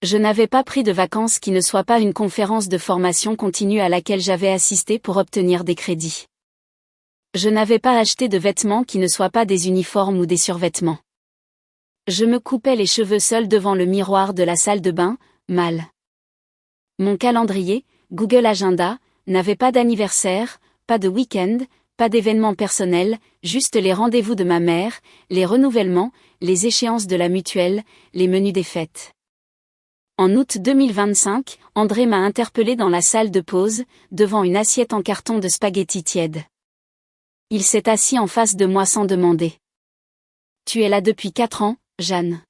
Je n'avais pas pris de vacances qui ne soit pas une conférence de formation continue à laquelle j'avais assisté pour obtenir des crédits. Je n'avais pas acheté de vêtements qui ne soient pas des uniformes ou des survêtements. Je me coupais les cheveux seul devant le miroir de la salle de bain, mal. Mon calendrier, Google Agenda, n'avait pas d'anniversaire, pas de week-end, pas d'événements personnels, juste les rendez-vous de ma mère, les renouvellements, les échéances de la mutuelle, les menus des fêtes. En août 2025, André m'a interpellé dans la salle de pause, devant une assiette en carton de spaghettis tièdes. Il s'est assis en face de moi sans demander. « Tu es là depuis 4 ans, Jeanne.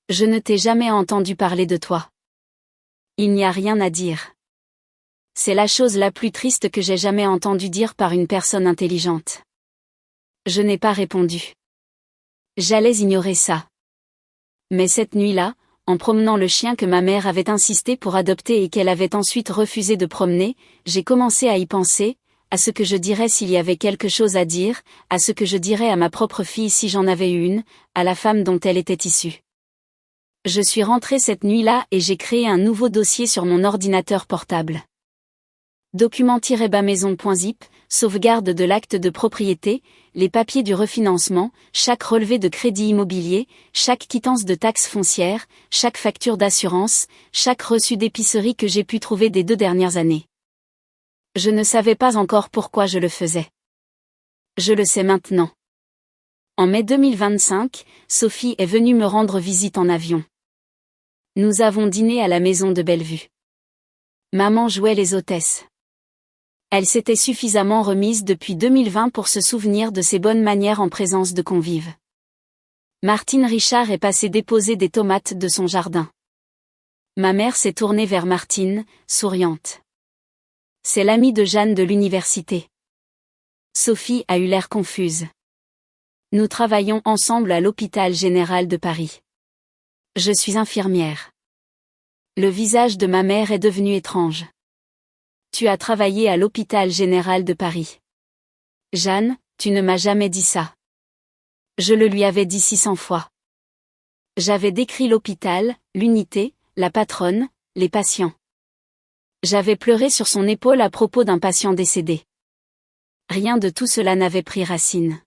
Je ne t'ai jamais entendu parler de toi. Il n'y a rien à dire. C'est la chose la plus triste que j'ai jamais entendu dire par une personne intelligente. » Je n'ai pas répondu. J'allais ignorer ça. Mais cette nuit-là, en promenant le chien que ma mère avait insisté pour adopter et qu'elle avait ensuite refusé de promener, j'ai commencé à y penser, à ce que je dirais s'il y avait quelque chose à dire, à ce que je dirais à ma propre fille si j'en avais eu une, à la femme dont elle était issue. Je suis rentrée cette nuit-là et j'ai créé un nouveau dossier sur mon ordinateur portable. Document-bas-maison.zip, sauvegarde de l'acte de propriété, les papiers du refinancement, chaque relevé de crédit immobilier, chaque quittance de taxes foncières, chaque facture d'assurance, chaque reçu d'épicerie que j'ai pu trouver des 2 dernières années. Je ne savais pas encore pourquoi je le faisais. Je le sais maintenant. En mai 2025, Sophie est venue me rendre visite en avion. Nous avons dîné à la maison de Bellevue. Maman jouait les hôtesses. Elle s'était suffisamment remise depuis 2020 pour se souvenir de ses bonnes manières en présence de convives. Martine Richard est passée déposer des tomates de son jardin. Ma mère s'est tournée vers Martine, souriante. C'est l'amie de Jeanne de l'université. Sophie a eu l'air confuse. Nous travaillons ensemble à l'hôpital général de Paris. Je suis infirmière. Le visage de ma mère est devenu étrange. Tu as travaillé à l'hôpital général de Paris. Jeanne, tu ne m'as jamais dit ça. Je le lui avais dit 600 fois. J'avais décrit l'hôpital, l'unité, la patronne, les patients. J'avais pleuré sur son épaule à propos d'un patient décédé. Rien de tout cela n'avait pris racine.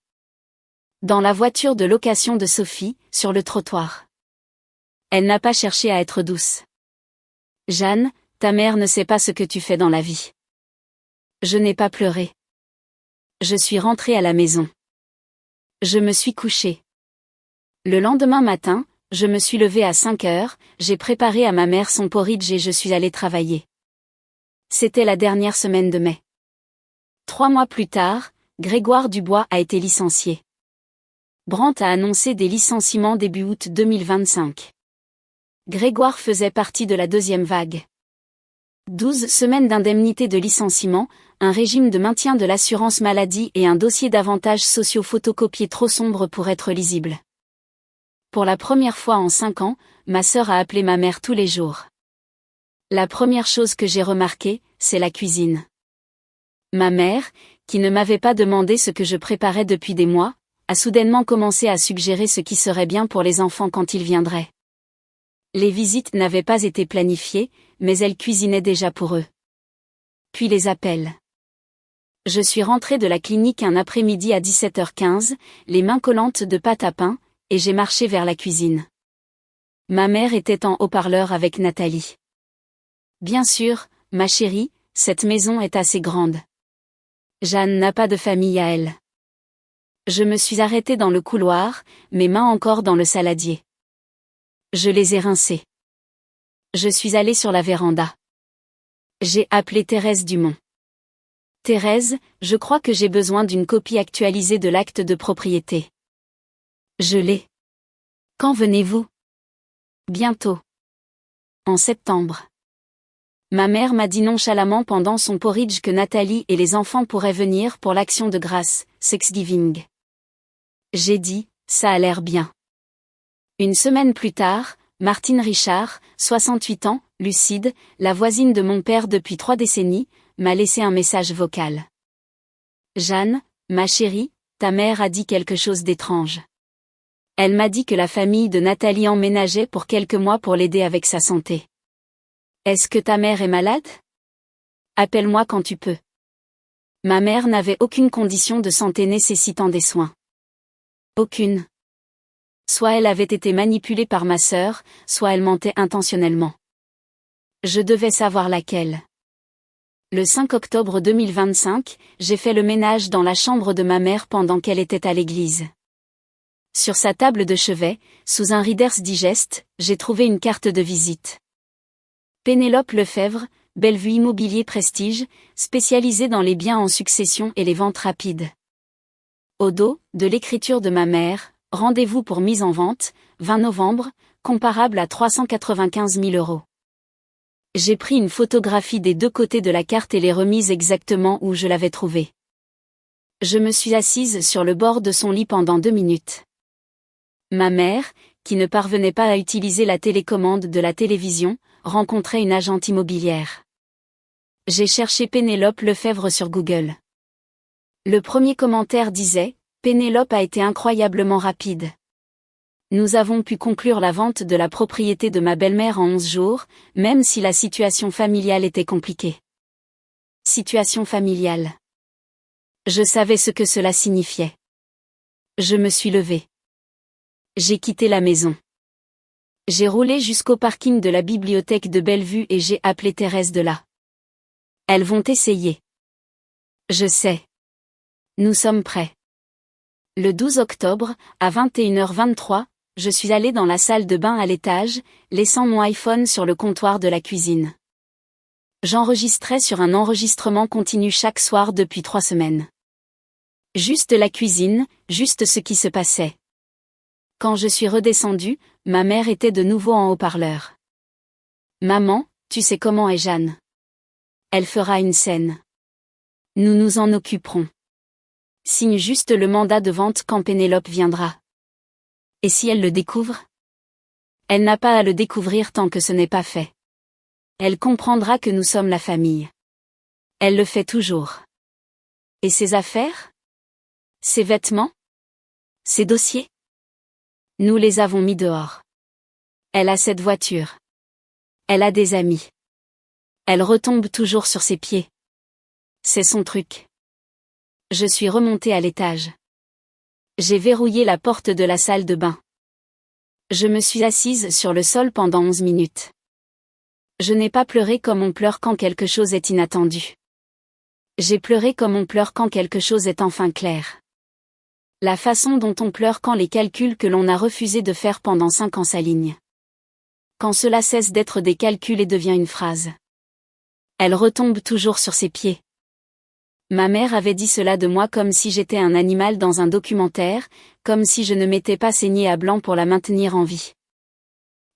Dans la voiture de location de Sophie, sur le trottoir. Elle n'a pas cherché à être douce. Jeanne, ta mère ne sait pas ce que tu fais dans la vie. Je n'ai pas pleuré. Je suis rentrée à la maison. Je me suis couchée. Le lendemain matin, je me suis levée à 5 heures, j'ai préparé à ma mère son porridge et je suis allée travailler. C'était la dernière semaine de mai. 3 mois plus tard, Grégoire Dubois a été licencié. Brandt a annoncé des licenciements début août 2025. Grégoire faisait partie de la deuxième vague. 12 semaines d'indemnité de licenciement, un régime de maintien de l'assurance maladie et un dossier d'avantages sociaux photocopié trop sombre pour être lisible. Pour la première fois en 5 ans, ma sœur a appelé ma mère tous les jours. La première chose que j'ai remarquée, c'est la cuisine. Ma mère, qui ne m'avait pas demandé ce que je préparais depuis des mois, a soudainement commencé à suggérer ce qui serait bien pour les enfants quand ils viendraient. Les visites n'avaient pas été planifiées, mais elle cuisinait déjà pour eux. Puis les appels. Je suis rentrée de la clinique un après-midi à 17h15, les mains collantes de pâte à pain, et j'ai marché vers la cuisine. Ma mère était en haut-parleur avec Nathalie. Bien sûr, ma chérie, cette maison est assez grande. Jeanne n'a pas de famille à elle. Je me suis arrêtée dans le couloir, mes mains encore dans le saladier. Je les ai rincées. Je suis allée sur la véranda. J'ai appelé Thérèse Dumont. Thérèse, je crois que j'ai besoin d'une copie actualisée de l'acte de propriété. Je l'ai. Quand venez-vous? Bientôt. En septembre. Ma mère m'a dit nonchalamment pendant son porridge que Nathalie et les enfants pourraient venir pour l'action de grâce, Thanksgiving. J'ai dit, ça a l'air bien. Une semaine plus tard, Martine Richard, 68 ans, lucide, la voisine de mon père depuis 3 décennies, m'a laissé un message vocal. Jeanne, ma chérie, ta mère a dit quelque chose d'étrange. Elle m'a dit que la famille de Nathalie emménageait pour quelques mois pour l'aider avec sa santé. Est-ce que ta mère est malade? Appelle-moi quand tu peux. Ma mère n'avait aucune condition de santé nécessitant des soins. Aucune. Soit elle avait été manipulée par ma sœur, soit elle mentait intentionnellement. Je devais savoir laquelle. Le 5 octobre 2025, j'ai fait le ménage dans la chambre de ma mère pendant qu'elle était à l'église. Sur sa table de chevet, sous un Reader's Digest, j'ai trouvé une carte de visite. Pénélope Lefebvre, Bellevue Immobilier Prestige, spécialisée dans les biens en succession et les ventes rapides. Au dos, de l'écriture de ma mère, rendez-vous pour mise en vente, 20 novembre, comparable à 395 000 €. J'ai pris une photographie des deux côtés de la carte et les remise exactement où je l'avais trouvée. Je me suis assise sur le bord de son lit pendant 2 minutes. Ma mère, qui ne parvenait pas à utiliser la télécommande de la télévision, rencontrait une agente immobilière. J'ai cherché Pénélope Lefebvre sur Google. Le premier commentaire disait « Pénélope a été incroyablement rapide. Nous avons pu conclure la vente de la propriété de ma belle-mère en 11 jours, même si la situation familiale était compliquée. » Situation familiale. Je savais ce que cela signifiait. Je me suis levée. J'ai quitté la maison. J'ai roulé jusqu'au parking de la bibliothèque de Bellevue et j'ai appelé Thérèse de là. Elles vont essayer. Je sais. Nous sommes prêts. Le 12 octobre, à 21h23, je suis allée dans la salle de bain à l'étage, laissant mon iPhone sur le comptoir de la cuisine. J'enregistrais sur un enregistrement continu chaque soir depuis 3 semaines. Juste la cuisine, juste ce qui se passait. Quand je suis redescendue, ma mère était de nouveau en haut-parleur. Maman, tu sais comment est Jeanne. Elle fera une scène. Nous nous en occuperons. Signe juste le mandat de vente quand Pénélope viendra. Et si elle le découvre? Elle n'a pas à le découvrir tant que ce n'est pas fait. Elle comprendra que nous sommes la famille. Elle le fait toujours. Et ses affaires? Ses vêtements? Ses dossiers? Nous les avons mis dehors. Elle a cette voiture. Elle a des amis. Elle retombe toujours sur ses pieds. C'est son truc. Je suis remontée à l'étage. J'ai verrouillé la porte de la salle de bain. Je me suis assise sur le sol pendant 11 minutes. Je n'ai pas pleuré comme on pleure quand quelque chose est inattendu. J'ai pleuré comme on pleure quand quelque chose est enfin clair. La façon dont on pleure quand les calculs que l'on a refusé de faire pendant 5 ans s'alignent. Quand cela cesse d'être des calculs et devient une phrase. Elle retombe toujours sur ses pieds. Ma mère avait dit cela de moi comme si j'étais un animal dans un documentaire, comme si je ne m'étais pas saignée à blanc pour la maintenir en vie.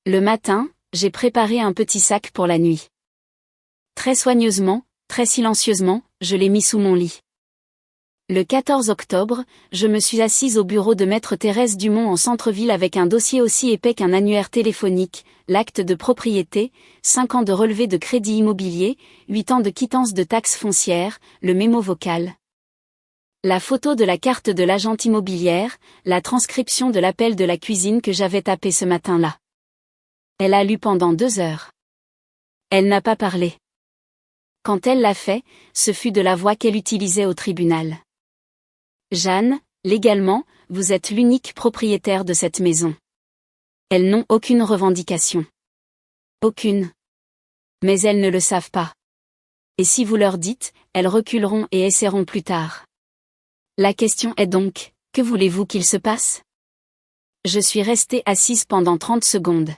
Le matin, j'ai préparé un petit sac pour la nuit. Très soigneusement, très silencieusement, je l'ai mis sous mon lit. Le 14 octobre, je me suis assise au bureau de maître Thérèse Dumont en centre-ville avec un dossier aussi épais qu'un annuaire téléphonique, l'acte de propriété, 5 ans de relevé de crédit immobilier, 8 ans de quittance de taxes foncières, le mémo vocal. La photo de la carte de l'agente immobilière, la transcription de l'appel de la cuisine que j'avais tapé ce matin-là. Elle a lu pendant 2 heures. Elle n'a pas parlé. Quand elle l'a fait, ce fut de la voix qu'elle utilisait au tribunal. Jeanne, légalement, vous êtes l'unique propriétaire de cette maison. Elles n'ont aucune revendication. Aucune. Mais elles ne le savent pas. Et si vous leur dites, elles reculeront et essaieront plus tard. La question est donc, que voulez-vous qu'il se passe? Je suis restée assise pendant 30 secondes.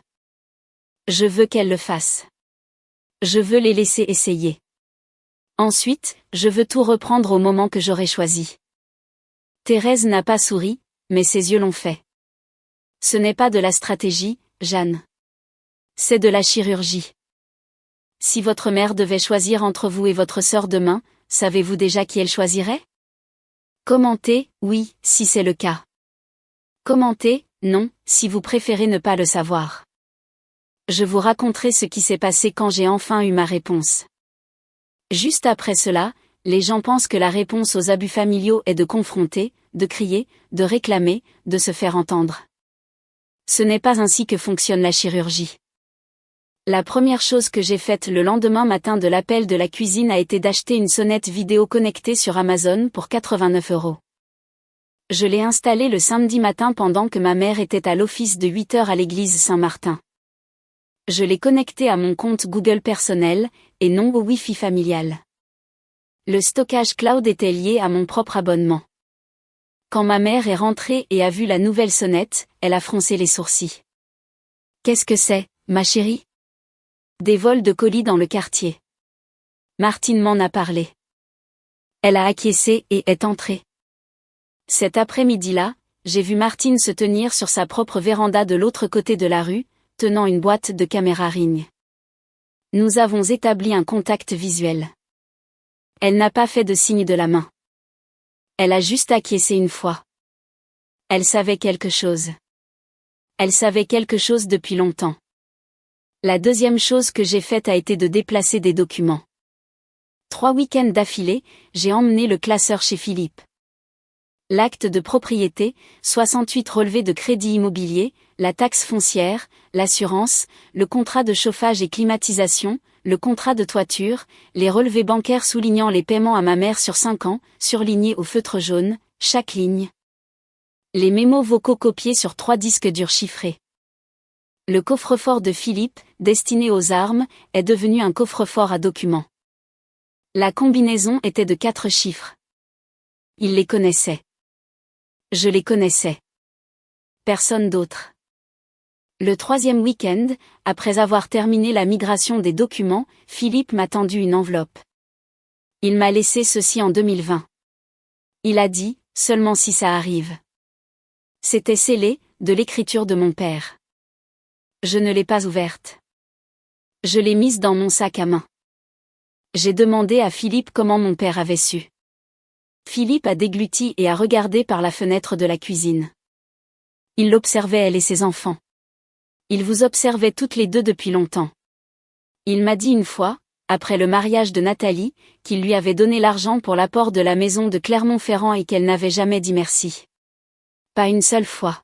Je veux qu'elles le fassent. Je veux les laisser essayer. Ensuite, je veux tout reprendre au moment que j'aurai choisi. Thérèse n'a pas souri, mais ses yeux l'ont fait. Ce n'est pas de la stratégie, Jeanne. C'est de la chirurgie. Si votre mère devait choisir entre vous et votre sœur demain, savez-vous déjà qui elle choisirait? Commentez, oui, si c'est le cas. Commentez, non, si vous préférez ne pas le savoir. Je vous raconterai ce qui s'est passé quand j'ai enfin eu ma réponse. Juste après cela, les gens pensent que la réponse aux abus familiaux est de confronter, de crier, de réclamer, de se faire entendre. Ce n'est pas ainsi que fonctionne la chirurgie. La première chose que j'ai faite le lendemain matin de l'appel de la cuisine a été d'acheter une sonnette vidéo connectée sur Amazon pour 89 €. Je l'ai installée le samedi matin pendant que ma mère était à l'office de 8 heures à l'église Saint-Martin. Je l'ai connectée à mon compte Google personnel, et non au Wi-Fi familial. Le stockage cloud était lié à mon propre abonnement. Quand ma mère est rentrée et a vu la nouvelle sonnette, elle a froncé les sourcils. « Qu'est-ce que c'est, ma chérie ? » Des vols de colis dans le quartier. Martine m'en a parlé. Elle a acquiescé et est entrée. Cet après-midi-là, j'ai vu Martine se tenir sur sa propre véranda de l'autre côté de la rue, tenant une boîte de caméra Ring. Nous avons établi un contact visuel. Elle n'a pas fait de signe de la main. Elle a juste acquiescé une fois. Elle savait quelque chose. Elle savait quelque chose depuis longtemps. La deuxième chose que j'ai faite a été de déplacer des documents. 3 week-ends d'affilée, j'ai emmené le classeur chez Philippe. L'acte de propriété, 68 relevés de crédit immobilier, la taxe foncière, l'assurance, le contrat de chauffage et climatisation, le contrat de toiture, les relevés bancaires soulignant les paiements à ma mère sur 5 ans, surlignés au feutre jaune, chaque ligne. Les mémos vocaux copiés sur 3 disques durs chiffrés. Le coffre-fort de Philippe, destiné aux armes, est devenu un coffre-fort à documents. La combinaison était de 4 chiffres. Il les connaissait. Je les connaissais. Personne d'autre. Le 3e week-end, après avoir terminé la migration des documents, Philippe m'a tendu une enveloppe. Il m'a laissé ceci en 2020. Il a dit, seulement si ça arrive. C'était scellé, de l'écriture de mon père. Je ne l'ai pas ouverte. Je l'ai mise dans mon sac à main. J'ai demandé à Philippe comment mon père avait su. Philippe a dégluti et a regardé par la fenêtre de la cuisine. Il l'observait elle et ses enfants. Il vous observait toutes les deux depuis longtemps. Il m'a dit une fois, après le mariage de Nathalie, qu'il lui avait donné l'argent pour l'apport de la maison de Clermont-Ferrand et qu'elle n'avait jamais dit merci. Pas une seule fois.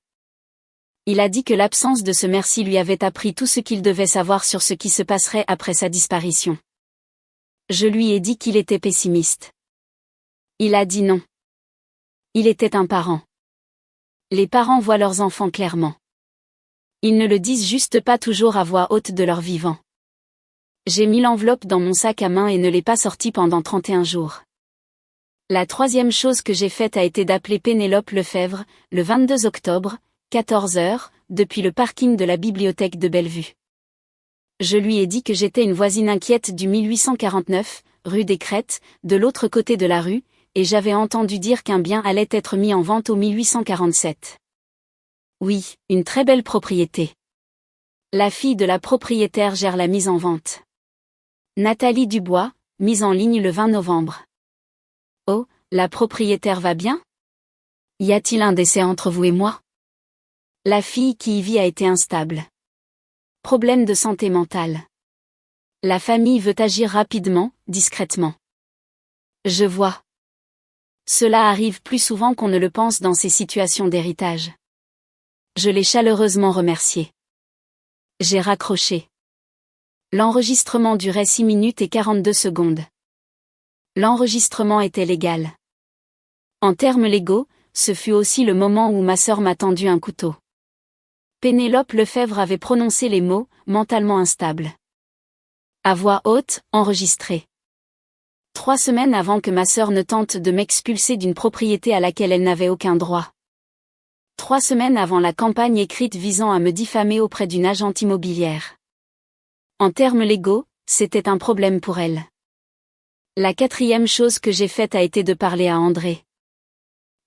Il a dit que l'absence de ce merci lui avait appris tout ce qu'il devait savoir sur ce qui se passerait après sa disparition. Je lui ai dit qu'il était pessimiste. Il a dit non. Il était un parent. Les parents voient leurs enfants clairement. Ils ne le disent juste pas toujours à voix haute de leur vivant. J'ai mis l'enveloppe dans mon sac à main et ne l'ai pas sortie pendant 31 jours. La 3e chose que j'ai faite a été d'appeler Pénélope Lefebvre, le 22 octobre, 14 h, depuis le parking de la bibliothèque de Bellevue. Je lui ai dit que j'étais une voisine inquiète du 1849, rue des Crêtes, de l'autre côté de la rue, et j'avais entendu dire qu'un bien allait être mis en vente au 1847. Oui, une très belle propriété. La fille de la propriétaire gère la mise en vente. Nathalie Dubois, mise en ligne le 20 novembre. Oh, la propriétaire va bien ? Y a-t-il un décès entre vous et moi ? La fille qui y vit a été instable. Problème de santé mentale. La famille veut agir rapidement, discrètement. Je vois. Cela arrive plus souvent qu'on ne le pense dans ces situations d'héritage. Je l'ai chaleureusement remercié. J'ai raccroché. L'enregistrement durait 6 minutes et 42 secondes. L'enregistrement était légal. En termes légaux, ce fut aussi le moment où ma sœur m'a tendu un couteau. Pénélope Lefebvre avait prononcé les mots « mentalement instable ». À voix haute, enregistré. 3 semaines avant que ma sœur ne tente de m'expulser d'une propriété à laquelle elle n'avait aucun droit. 3 semaines avant la campagne écrite visant à me diffamer auprès d'une agente immobilière. En termes légaux, c'était un problème pour elle. La 4e chose que j'ai faite a été de parler à André.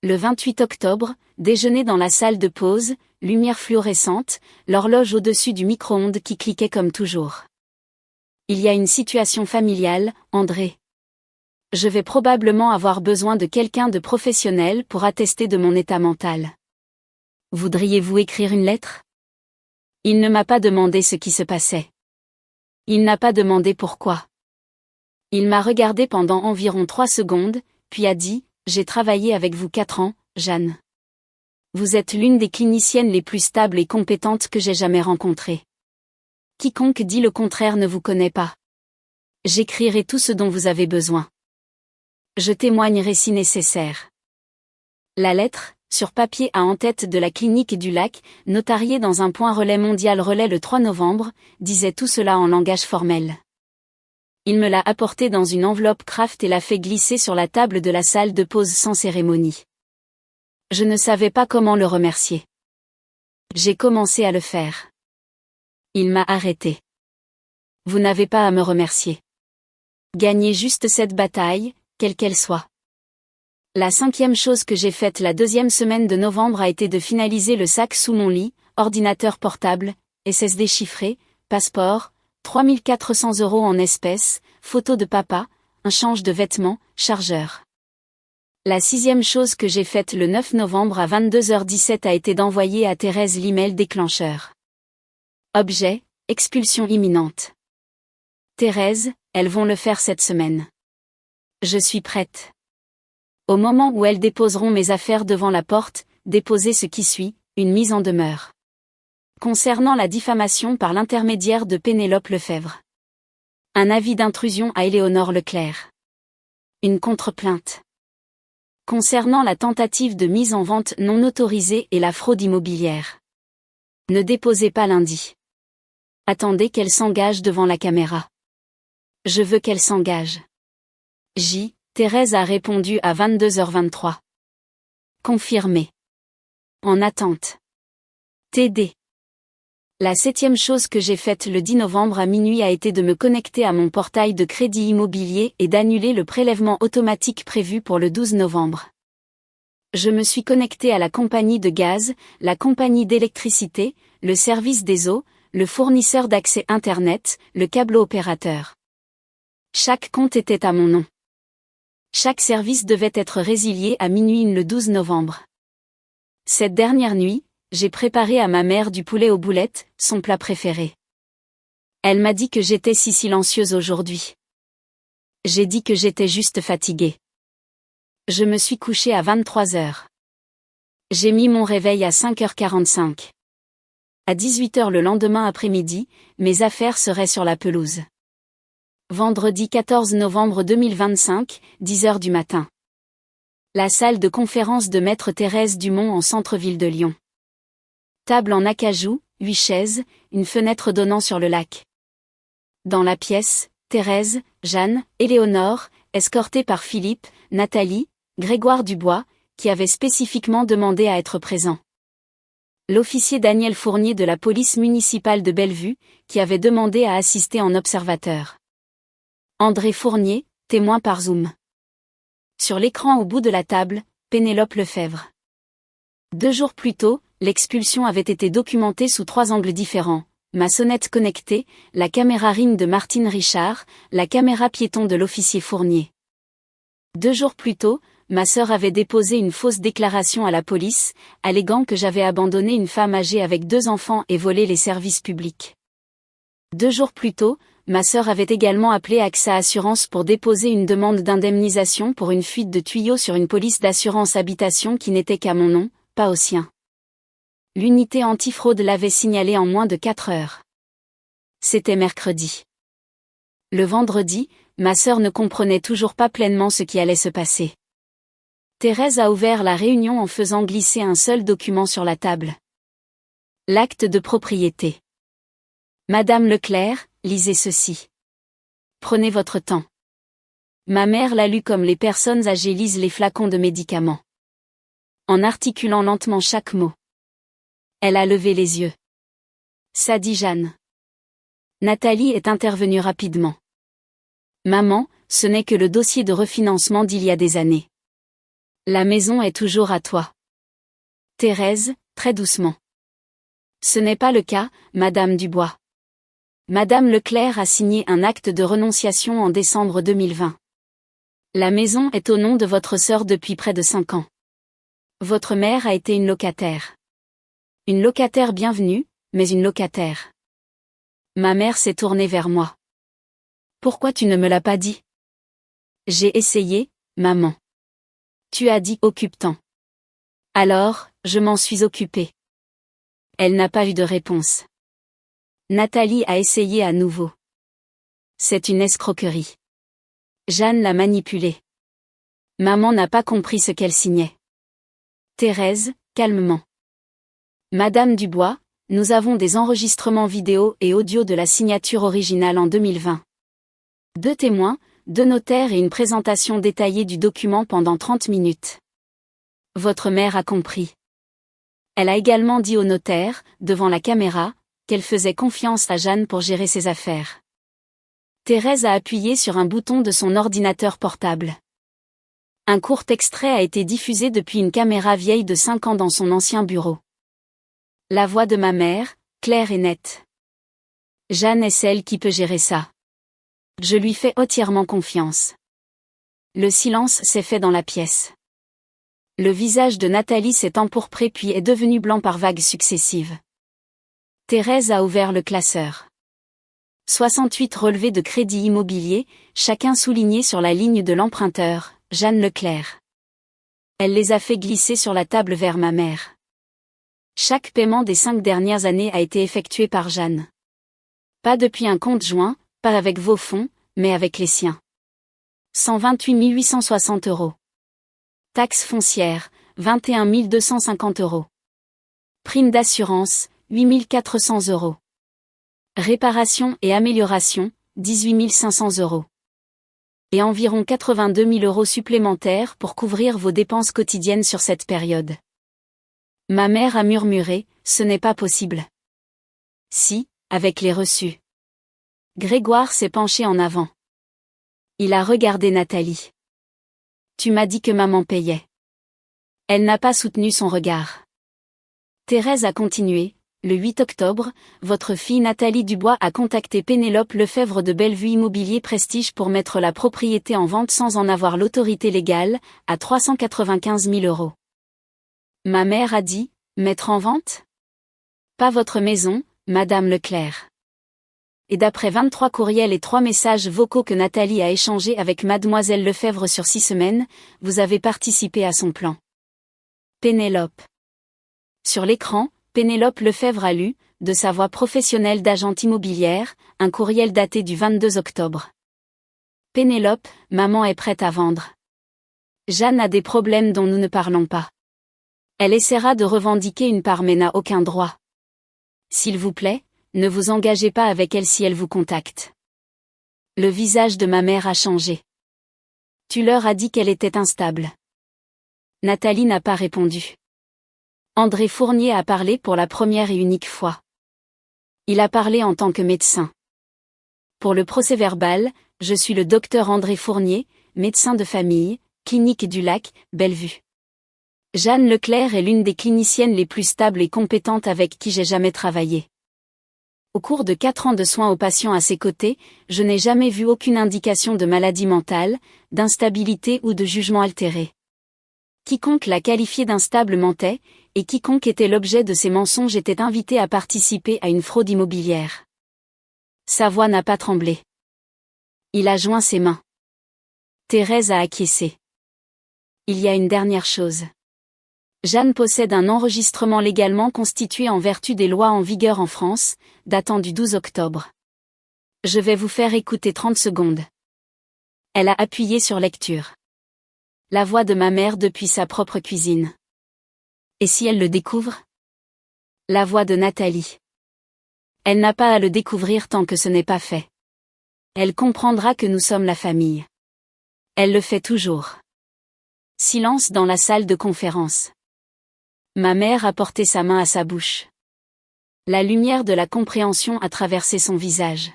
Le 28 octobre, déjeuner dans la salle de pause, lumière fluorescente, l'horloge au-dessus du micro-ondes qui cliquait comme toujours. Il y a une situation familiale, André. Je vais probablement avoir besoin de quelqu'un de professionnel pour attester de mon état mental. Voudriez-vous écrire une lettre ? Il ne m'a pas demandé ce qui se passait. Il n'a pas demandé pourquoi. Il m'a regardé pendant environ 3 secondes, puis a dit « J'ai travaillé avec vous 4 ans, Jeanne. Vous êtes l'une des cliniciennes les plus stables et compétentes que j'ai jamais rencontrées. Quiconque dit le contraire ne vous connaît pas. J'écrirai tout ce dont vous avez besoin. Je témoignerai si nécessaire. La lettre, sur papier à en-tête de la clinique du lac, notariée dans un point relais mondial relais le 3 novembre, disait tout cela en langage formel. Il me l'a apporté dans une enveloppe craft et l'a fait glisser sur la table de la salle de pause sans cérémonie. Je ne savais pas comment le remercier. J'ai commencé à le faire. Il m'a arrêté. Vous n'avez pas à me remercier. Gagnez juste cette bataille, quelle qu'elle soit. La 5e chose que j'ai faite la 2e semaine de novembre a été de finaliser le sac sous mon lit, ordinateur portable, SSD chiffré, passeport, 3 400 € en espèces, photo de papa, un change de vêtements, chargeur. La 6e chose que j'ai faite le 9 novembre à 22h17 a été d'envoyer à Thérèse l'email déclencheur. Objet, expulsion imminente. Thérèse, elles vont le faire cette semaine. Je suis prête. Au moment où elles déposeront mes affaires devant la porte, déposez ce qui suit, une mise en demeure. Concernant la diffamation par l'intermédiaire de Pénélope Lefebvre. Un avis d'intrusion à Éléonore Leclerc. Une contre-plainte. Concernant la tentative de mise en vente non autorisée et la fraude immobilière. Ne déposez pas lundi. Attendez qu'elle s'engage devant la caméra. Je veux qu'elle s'engage. Thérèse a répondu à 22h23. Confirmé. En attente. TD. La 7e chose que j'ai faite le 10 novembre à minuit a été de me connecter à mon portail de crédit immobilier et d'annuler le prélèvement automatique prévu pour le 12 novembre. Je me suis connecté à la compagnie de gaz, la compagnie d'électricité, le service des eaux, le fournisseur d'accès Internet, le câble opérateur. Chaque compte était à mon nom. Chaque service devait être résilié à minuit le 12 novembre. Cette dernière nuit, j'ai préparé à ma mère du poulet aux boulettes, son plat préféré. Elle m'a dit que j'étais si silencieuse aujourd'hui. J'ai dit que j'étais juste fatiguée. Je me suis couchée à 23h. J'ai mis mon réveil à 5h45. À 18h le lendemain après-midi, mes affaires seraient sur la pelouse. Vendredi 14 novembre 2025, 10h du matin. La salle de conférence de Maître Thérèse Dumont en centre-ville de Lyon. Table en acajou, 8 chaises, une fenêtre donnant sur le lac. Dans la pièce, Thérèse, Jeanne, Éléonore, escortées par Philippe, Nathalie, Grégoire Dubois, qui avaient spécifiquement demandé à être présents. L'officier Daniel Fournier de la police municipale de Bellevue, qui avait demandé à assister en observateur. André Fournier, témoin par Zoom. Sur l'écran au bout de la table, Pénélope Lefebvre. 2 jours plus tôt, l'expulsion avait été documentée sous 3 angles différents. Ma sonnette connectée, la caméra Ring de Martine Richard, la caméra piéton de l'officier Fournier. 2 jours plus tôt, ma sœur avait déposé une fausse déclaration à la police, alléguant que j'avais abandonné une femme âgée avec 2 enfants et volé les services publics. 2 jours plus tôt, ma sœur avait également appelé AXA Assurance pour déposer une demande d'indemnisation pour une fuite de tuyaux sur une police d'assurance habitation qui n'était qu'à mon nom, pas au sien. L'unité antifraude l'avait signalé en moins de 4 heures. C'était mercredi. Le vendredi, ma sœur ne comprenait toujours pas pleinement ce qui allait se passer. Thérèse a ouvert la réunion en faisant glisser un seul document sur la table. L'acte de propriété. Madame Leclerc, lisez ceci. Prenez votre temps. Ma mère l'a lu comme les personnes âgées lisent les flacons de médicaments. En articulant lentement chaque mot. Elle a levé les yeux. Ça dit Jeanne. Nathalie est intervenue rapidement. Maman, ce n'est que le dossier de refinancement d'il y a des années. La maison est toujours à toi. Thérèse, très doucement. Ce n'est pas le cas, Madame Dubois. Madame Leclerc a signé un acte de renonciation en décembre 2020. La maison est au nom de votre sœur depuis près de 5 ans. Votre mère a été une locataire. Une locataire bienvenue, mais une locataire. Ma mère s'est tournée vers moi. Pourquoi tu ne me l'as pas dit? J'ai essayé, maman. Tu as dit occupe-t'en. Alors, je m'en suis occupée. Elle n'a pas eu de réponse. Nathalie a essayé à nouveau. C'est une escroquerie. Jeanne l'a manipulée. Maman n'a pas compris ce qu'elle signait. Thérèse, calmement. Madame Dubois, nous avons des enregistrements vidéo et audio de la signature originale en 2020. 2 témoins, 2 notaires et une présentation détaillée du document pendant 30 minutes. Votre mère a compris. Elle a également dit au notaire, devant la caméra, qu'elle faisait confiance à Jeanne pour gérer ses affaires. Thérèse a appuyé sur un bouton de son ordinateur portable. Un court extrait a été diffusé depuis une caméra vieille de 5 ans dans son ancien bureau. La voix de ma mère, claire et nette. Jeanne est celle qui peut gérer ça. Je lui fais entièrement confiance. Le silence s'est fait dans la pièce. Le visage de Nathalie s'est empourpré puis est devenu blanc par vagues successives. Thérèse a ouvert le classeur. 68 relevés de crédit immobilier, chacun souligné sur la ligne de l'emprunteur, Jeanne Leclerc. Elle les a fait glisser sur la table vers ma mère. Chaque paiement des 5 dernières années a été effectué par Jeanne. Pas depuis un compte joint, pas avec vos fonds, mais avec les siens. 128 860 €. Taxe foncière, 21 250 €. Prime d'assurance, 8 400 €. Réparation et amélioration, 18 500 €. Et environ 82 000 € supplémentaires pour couvrir vos dépenses quotidiennes sur cette période. Ma mère a murmuré, ce n'est pas possible. Si, avec les reçus. Grégoire s'est penché en avant. Il a regardé Nathalie. Tu m'as dit que maman payait. Elle n'a pas soutenu son regard. Thérèse a continué. Le 8 octobre, votre fille Nathalie Dubois a contacté Pénélope Lefebvre de Bellevue Immobilier Prestige pour mettre la propriété en vente sans en avoir l'autorité légale, à 395 000 €. Ma mère a dit, mettre en vente ? Pas votre maison, Madame Leclerc. Et d'après 23 courriels et 3 messages vocaux que Nathalie a échangés avec Mademoiselle Lefebvre sur 6 semaines, vous avez participé à son plan. Pénélope. Sur l'écran, Pénélope Lefebvre a lu, de sa voix professionnelle d'agente immobilière, un courriel daté du 22 octobre. Pénélope, maman est prête à vendre. Jeanne a des problèmes dont nous ne parlons pas. Elle essaiera de revendiquer une part mais n'a aucun droit. S'il vous plaît, ne vous engagez pas avec elle si elle vous contacte. Le visage de ma mère a changé. Tu leur as dit qu'elle était instable. Nathalie n'a pas répondu. André Fournier a parlé pour la première et unique fois. Il a parlé en tant que médecin. Pour le procès-verbal, je suis le docteur André Fournier, médecin de famille, clinique du Lac, Bellevue. Jeanne Leclerc est l'une des cliniciennes les plus stables et compétentes avec qui j'ai jamais travaillé. Au cours de 4 ans de soins aux patients à ses côtés, je n'ai jamais vu aucune indication de maladie mentale, d'instabilité ou de jugement altéré. Quiconque l'a qualifié d'instable mentait, et quiconque était l'objet de ces mensonges était invité à participer à une fraude immobilière. Sa voix n'a pas tremblé. Il a joint ses mains. Thérèse a acquiescé. Il y a une dernière chose. Jeanne possède un enregistrement légalement constitué en vertu des lois en vigueur en France, datant du 12 octobre. Je vais vous faire écouter 30 secondes. Elle a appuyé sur lecture. La voix de ma mère depuis sa propre cuisine. Et si elle le découvre ? La voix de Nathalie. Elle n'a pas à le découvrir tant que ce n'est pas fait. Elle comprendra que nous sommes la famille. Elle le fait toujours. Silence dans la salle de conférence. Ma mère a porté sa main à sa bouche. La lumière de la compréhension a traversé son visage.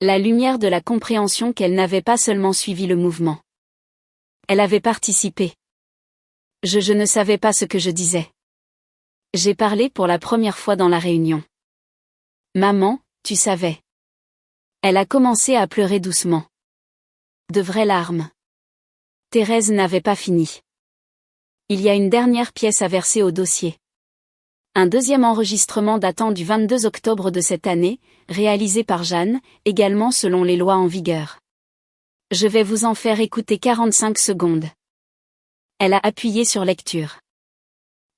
La lumière de la compréhension qu'elle n'avait pas seulement suivi le mouvement. Elle avait participé. Je ne savais pas ce que je disais. J'ai parlé pour la première fois dans la réunion. Maman, tu savais. Elle a commencé à pleurer doucement. De vraies larmes. Thérèse n'avait pas fini. Il y a une dernière pièce à verser au dossier. Un deuxième enregistrement datant du 22 octobre de cette année, réalisé par Jeanne, également selon les lois en vigueur. Je vais vous en faire écouter 45 secondes. Elle a appuyé sur lecture.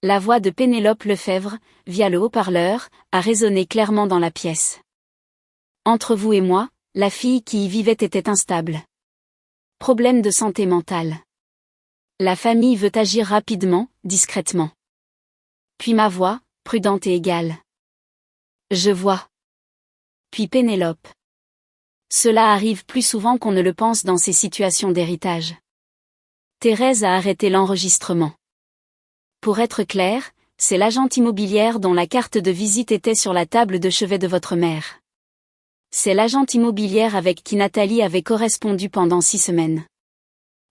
La voix de Pénélope Lefebvre, via le haut-parleur, a résonné clairement dans la pièce. Entre vous et moi, la fille qui y vivait était instable. Problème de santé mentale. La famille veut agir rapidement, discrètement. Puis ma voix, prudente et égale. Je vois. Puis Pénélope. Cela arrive plus souvent qu'on ne le pense dans ces situations d'héritage. Thérèse a arrêté l'enregistrement. Pour être clair, c'est l'agente immobilière dont la carte de visite était sur la table de chevet de votre mère. C'est l'agente immobilière avec qui Nathalie avait correspondu pendant 6 semaines.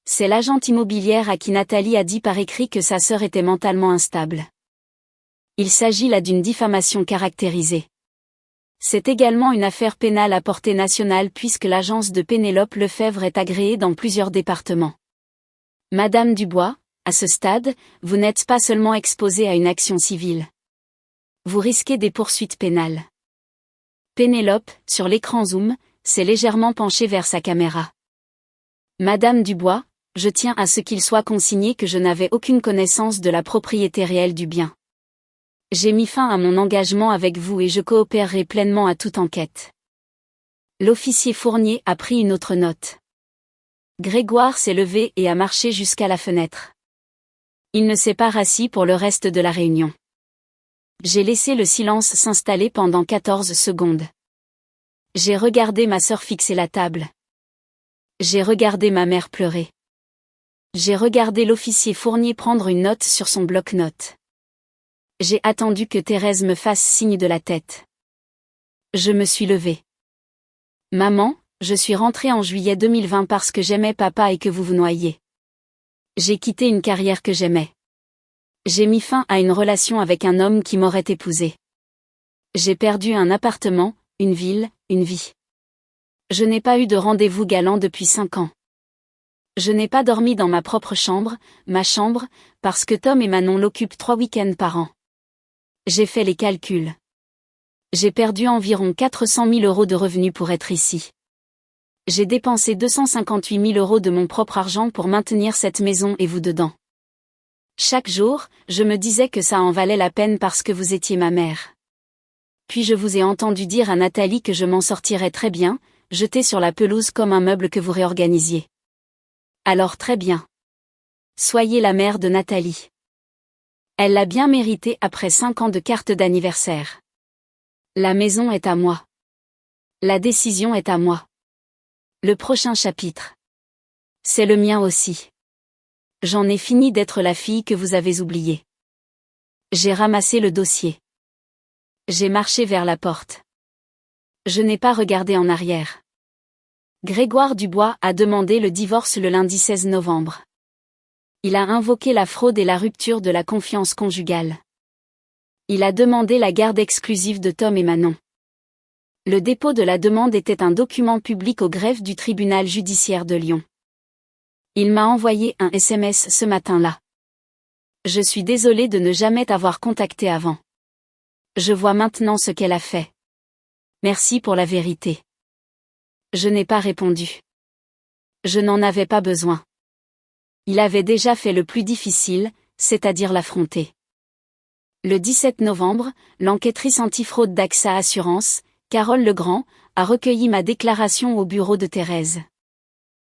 C'est l'agente immobilière à qui Nathalie a dit par écrit que sa sœur était mentalement instable. Il s'agit là d'une diffamation caractérisée. C'est également une affaire pénale à portée nationale puisque l'agence de Pénélope Lefebvre est agréée dans plusieurs départements. Madame Dubois, à ce stade, vous n'êtes pas seulement exposée à une action civile. Vous risquez des poursuites pénales. Pénélope, sur l'écran Zoom, s'est légèrement penchée vers sa caméra. Madame Dubois, je tiens à ce qu'il soit consigné que je n'avais aucune connaissance de la propriété réelle du bien. J'ai mis fin à mon engagement avec vous et je coopérerai pleinement à toute enquête. L'officier Fournier a pris une autre note. Grégoire s'est levé et a marché jusqu'à la fenêtre. Il ne s'est pas rassis pour le reste de la réunion. J'ai laissé le silence s'installer pendant 14 secondes. J'ai regardé ma sœur fixer la table. J'ai regardé ma mère pleurer. J'ai regardé l'officier Fournier prendre une note sur son bloc-notes. J'ai attendu que Thérèse me fasse signe de la tête. Je me suis levée. Maman, je suis rentrée en juillet 2020 parce que j'aimais papa et que vous vous noyiez. J'ai quitté une carrière que j'aimais. J'ai mis fin à une relation avec un homme qui m'aurait épousée. J'ai perdu un appartement, une ville, une vie. Je n'ai pas eu de rendez-vous galant depuis 5 ans. Je n'ai pas dormi dans ma propre chambre, ma chambre, parce que Tom et Manon l'occupent 3 week-ends par an. J'ai fait les calculs. J'ai perdu environ 400 000 € de revenus pour être ici. J'ai dépensé 258 000 € de mon propre argent pour maintenir cette maison et vous dedans. Chaque jour, je me disais que ça en valait la peine parce que vous étiez ma mère. Puis je vous ai entendu dire à Nathalie que je m'en sortirais très bien, jetée sur la pelouse comme un meuble que vous réorganisiez. Alors très bien. Soyez la mère de Nathalie. Elle l'a bien mérité après 5 ans de carte d'anniversaire. La maison est à moi. La décision est à moi. Le prochain chapitre. C'est le mien aussi. J'en ai fini d'être la fille que vous avez oubliée. J'ai ramassé le dossier. J'ai marché vers la porte. Je n'ai pas regardé en arrière. Grégoire Dubois a demandé le divorce le lundi 16 novembre. Il a invoqué la fraude et la rupture de la confiance conjugale. Il a demandé la garde exclusive de Tom et Manon. Le dépôt de la demande était un document public au greffe du tribunal judiciaire de Lyon. Il m'a envoyé un SMS ce matin-là. Je suis désolée de ne jamais t'avoir contacté avant. Je vois maintenant ce qu'elle a fait. Merci pour la vérité. Je n'ai pas répondu. Je n'en avais pas besoin. Il avait déjà fait le plus difficile, c'est-à-dire l'affronter. Le 17 novembre, l'enquêtrice antifraude d'AXA Assurance, Carole Legrand, a recueilli ma déclaration au bureau de Thérèse.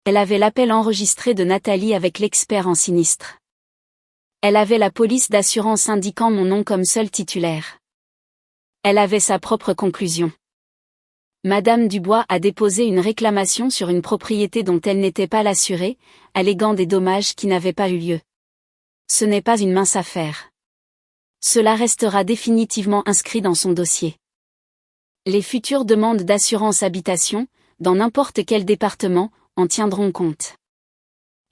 Elle avait l'appel enregistré de Nathalie avec l'expert en sinistre. Elle avait la police d'assurance indiquant mon nom comme seul titulaire. Elle avait sa propre conclusion. Madame Dubois a déposé une réclamation sur une propriété dont elle n'était pas l'assurée, alléguant des dommages qui n'avaient pas eu lieu. Ce n'est pas une mince affaire. Cela restera définitivement inscrit dans son dossier. Les futures demandes d'assurance habitation, dans n'importe quel département, en tiendront compte.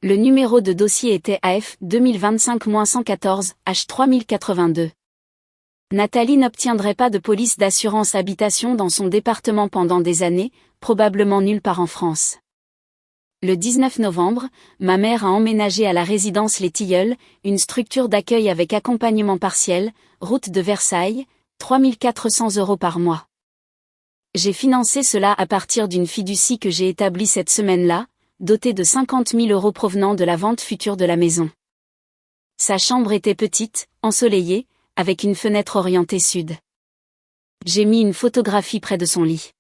Le numéro de dossier était AF 2025-114 H 3082. Nathalie n'obtiendrait pas de police d'assurance habitation dans son département pendant des années, probablement nulle part en France. Le 19 novembre, ma mère a emménagé à la résidence Les Tilleuls, une structure d'accueil avec accompagnement partiel, route de Versailles, 3 400 € par mois. J'ai financé cela à partir d'une fiducie que j'ai établie cette semaine-là, dotée de 50 000 € provenant de la vente future de la maison. Sa chambre était petite, ensoleillé, avec une fenêtre orientée sud. J'ai mis une photographie près de son lit.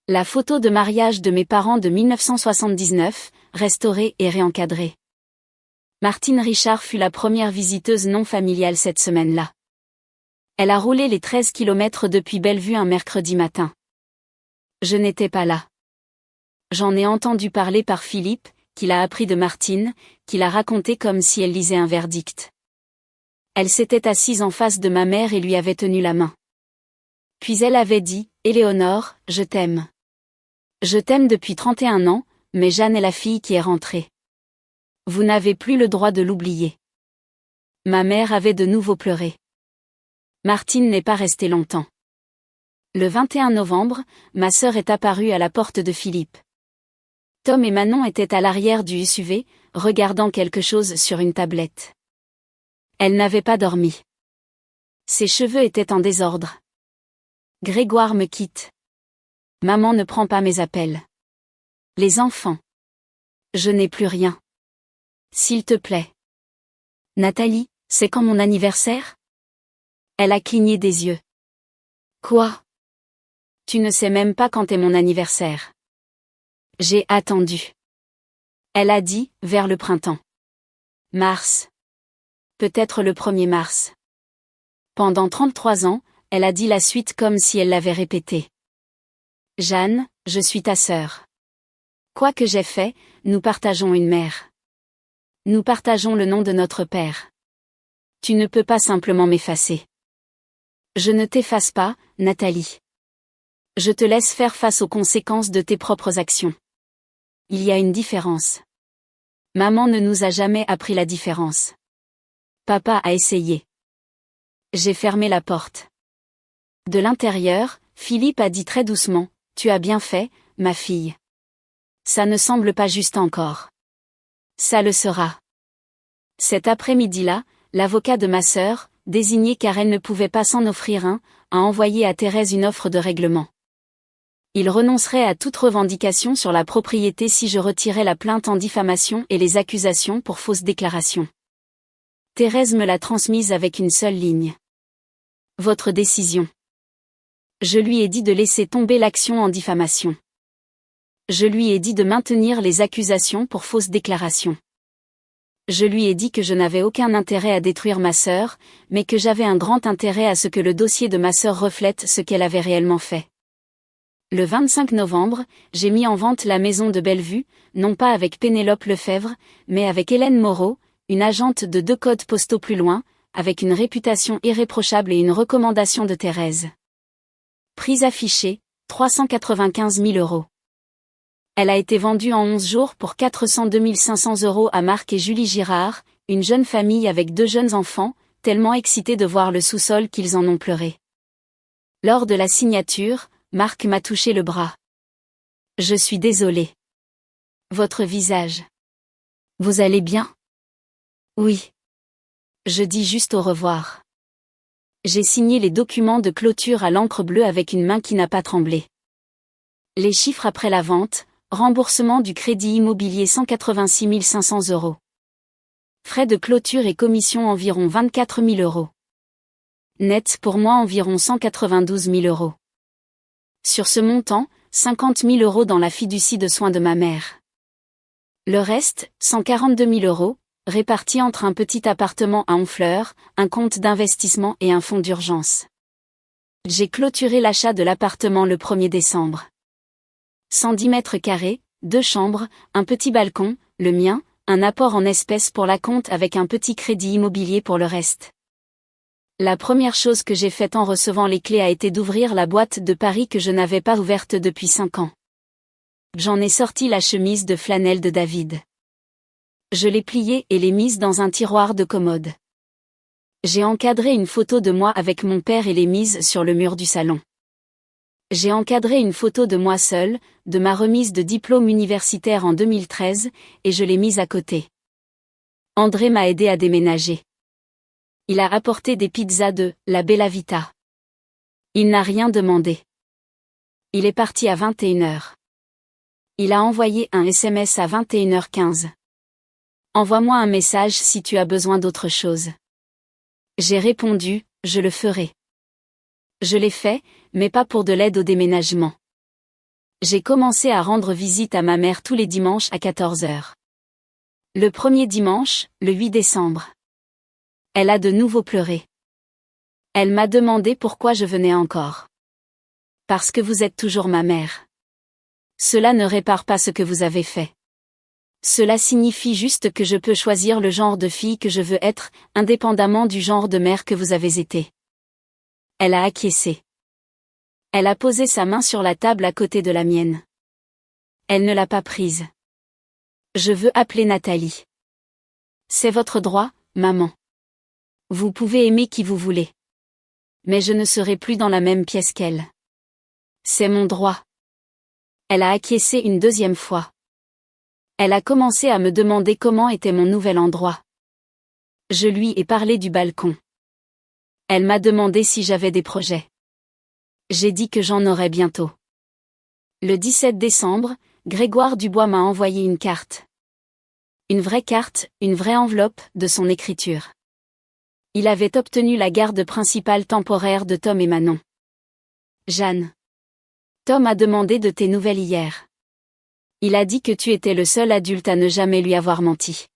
La photo de mariage de mes parents de 1979, restaurée et réencadrée. Martine Richard fut la première visiteuse non familiale cette semaine-là. Elle a roulé les 13 kilomètres depuis Bellevue un mercredi matin. Je n'étais pas là. J'en ai entendu parler par Philippe, qui l'a appris de Martine, qui l'a raconté comme si elle lisait un verdict. Elle s'était assise en face de ma mère et lui avait tenu la main. Puis elle avait dit, « Éléonore, je t'aime. Je t'aime depuis 31 ans, mais Jeanne est la fille qui est rentrée. Vous n'avez plus le droit de l'oublier. » Ma mère avait de nouveau pleuré. Martine n'est pas restée longtemps. Le 21 novembre, ma sœur est apparue à la porte de Philippe. Tom et Manon étaient à l'arrière du SUV, regardant quelque chose sur une tablette. Elle n'avait pas dormi. Ses cheveux étaient en désordre. Grégoire me quitte. Maman ne prend pas mes appels. Les enfants. Je n'ai plus rien. S'il te plaît. Nathalie, c'est quand mon anniversaire ? Elle a cligné des yeux. Quoi ? Tu ne sais même pas quand est mon anniversaire. J'ai attendu. Elle a dit, vers le printemps. Mars. Peut-être le 1er mars. Pendant 33 ans, elle a dit la suite comme si elle l'avait répété. Jeanne, je suis ta sœur. Quoi que j'ai fait, nous partageons une mère. Nous partageons le nom de notre père. Tu ne peux pas simplement m'effacer. Je ne t'efface pas, Nathalie. Je te laisse faire face aux conséquences de tes propres actions. Il y a une différence. Maman ne nous a jamais appris la différence. Papa a essayé. J'ai fermé la porte. De l'intérieur, Philippe a dit très doucement, « Tu as bien fait, ma fille. Ça ne semble pas juste encore. Ça le sera. » Cet après-midi-là, l'avocat de ma sœur, désigné car elle ne pouvait pas s'en offrir un, a envoyé à Thérèse une offre de règlement. Il renoncerait à toute revendication sur la propriété si je retirais la plainte en diffamation et les accusations pour fausses déclarations. Thérèse me l'a transmise avec une seule ligne. Votre décision. Je lui ai dit de laisser tomber l'action en diffamation. Je lui ai dit de maintenir les accusations pour fausses déclarations. Je lui ai dit que je n'avais aucun intérêt à détruire ma sœur, mais que j'avais un grand intérêt à ce que le dossier de ma sœur reflète ce qu'elle avait réellement fait. Le 25 novembre, j'ai mis en vente la maison de Bellevue, non pas avec Pénélope Lefebvre, mais avec Hélène Moreau, une agente de 2 codes postaux plus loin, avec une réputation irréprochable et une recommandation de Thérèse. Prix affiché, 395 000 €. Elle a été vendue en 11 jours pour 402 500 € à Marc et Julie Girard, une jeune famille avec 2 jeunes enfants, tellement excités de voir le sous-sol qu'ils en ont pleuré. Lors de la signature, Marc m'a touché le bras. Je suis désolée. Votre visage. Vous allez bien ? Oui. Je dis juste au revoir. J'ai signé les documents de clôture à l'encre bleue avec une main qui n'a pas tremblé. Les chiffres après la vente, remboursement du crédit immobilier 186 500 €. Frais de clôture et commission environ 24 000 €. Net pour moi environ 192 000 €. Sur ce montant, 50 000 € dans la fiducie de soins de ma mère. Le reste, 142 000 €, répartis entre un petit appartement à Honfleur, un compte d'investissement et un fonds d'urgence. J'ai clôturé l'achat de l'appartement le 1er décembre. 110 mètres carrés, 2 chambres, un petit balcon, le mien, un apport en espèces pour la compte avec un petit crédit immobilier pour le reste. La première chose que j'ai faite en recevant les clés a été d'ouvrir la boîte de Paris que je n'avais pas ouverte depuis 5 ans. J'en ai sorti la chemise de flanelle de David. Je l'ai pliée et l'ai mise dans un tiroir de commode. J'ai encadré une photo de moi avec mon père et l'ai mise sur le mur du salon. J'ai encadré une photo de moi seule, de ma remise de diplôme universitaire en 2013, et je l'ai mise à côté. André m'a aidé à déménager. Il a apporté des pizzas de La Bella Vita. Il n'a rien demandé. Il est parti à 21h. Il a envoyé un SMS à 21h15. Envoie-moi un message si tu as besoin d'autre chose. J'ai répondu, je le ferai. Je l'ai fait, mais pas pour de l'aide au déménagement. J'ai commencé à rendre visite à ma mère tous les dimanches à 14 heures. Le premier dimanche, le 8 décembre. Elle a de nouveau pleuré. Elle m'a demandé pourquoi je venais encore. Parce que vous êtes toujours ma mère. Cela ne répare pas ce que vous avez fait. Cela signifie juste que je peux choisir le genre de fille que je veux être, indépendamment du genre de mère que vous avez été. Elle a acquiescé. Elle a posé sa main sur la table à côté de la mienne. Elle ne l'a pas prise. Je veux appeler Nathalie. C'est votre droit, maman. Vous pouvez aimer qui vous voulez. Mais je ne serai plus dans la même pièce qu'elle. C'est mon droit. Elle a acquiescé une deuxième fois. Elle a commencé à me demander comment était mon nouvel endroit. Je lui ai parlé du balcon. Elle m'a demandé si j'avais des projets. J'ai dit que j'en aurais bientôt. Le 17 décembre, Grégoire Dubois m'a envoyé une carte. Une vraie carte, une vraie enveloppe, de son écriture. Il avait obtenu la garde principale temporaire de Tom et Manon. Jeanne. Tom a demandé de tes nouvelles hier. Il a dit que tu étais le seul adulte à ne jamais lui avoir menti.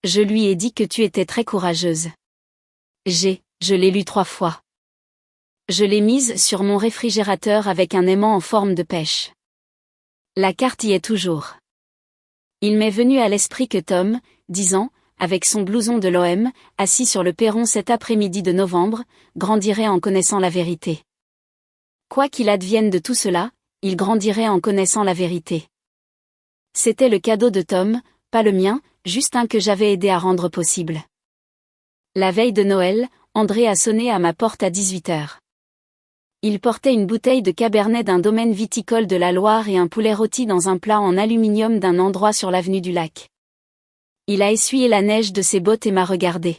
Je lui ai dit que tu étais très courageuse. Je l'ai lu 3 fois. Je l'ai mise sur mon réfrigérateur avec un aimant en forme de pêche. La carte y est toujours. Il m'est venu à l'esprit que Tom, 10 ans, avec son blouson de l'OM, assis sur le perron cet après-midi de novembre, grandirait en connaissant la vérité. Quoi qu'il advienne de tout cela, il grandirait en connaissant la vérité. C'était le cadeau de Tom, pas le mien, juste un que j'avais aidé à rendre possible. La veille de Noël, André a sonné à ma porte à 18 heures. Il portait une bouteille de cabernet d'un domaine viticole de la Loire et un poulet rôti dans un plat en aluminium d'un endroit sur l'avenue du Lac. Il a essuyé la neige de ses bottes et m'a regardé.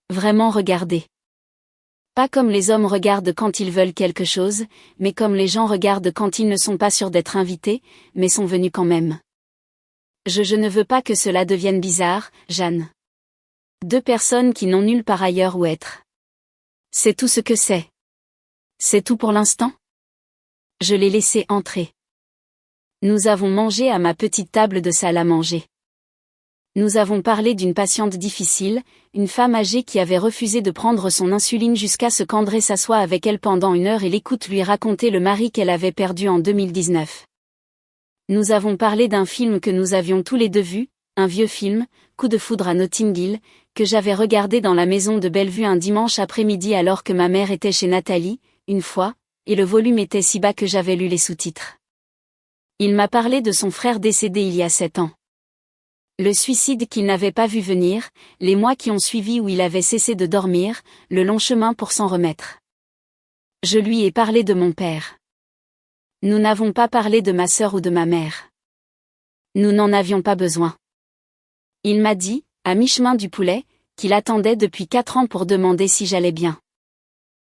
Vraiment regardé. Pas comme les hommes regardent quand ils veulent quelque chose, mais comme les gens regardent quand ils ne sont pas sûrs d'être invités, mais sont venus quand même. Je ne veux pas que cela devienne bizarre, Jeanne. 2 personnes qui n'ont nulle part ailleurs où être. C'est tout ce que c'est. C'est tout pour l'instant? Je l'ai laissé entrer. Nous avons mangé à ma petite table de salle à manger. Nous avons parlé d'une patiente difficile, une femme âgée qui avait refusé de prendre son insuline jusqu'à ce qu'André s'assoie avec elle pendant 1 heure et l'écoute lui raconter le mari qu'elle avait perdu en 2019. Nous avons parlé d'un film que nous avions tous les deux vu, un vieux film, Coup de foudre à Notting Hill, que j'avais regardé dans la maison de Bellevue un dimanche après-midi alors que ma mère était chez Nathalie, une fois, et le volume était si bas que j'avais lu les sous-titres. Il m'a parlé de son frère décédé il y a 7 ans. Le suicide qu'il n'avait pas vu venir, les mois qui ont suivi où il avait cessé de dormir, le long chemin pour s'en remettre. Je lui ai parlé de mon père. Nous n'avons pas parlé de ma sœur ou de ma mère. Nous n'en avions pas besoin. Il m'a dit, à mi-chemin du poulet, qu'il attendait depuis 4 ans pour demander si j'allais bien.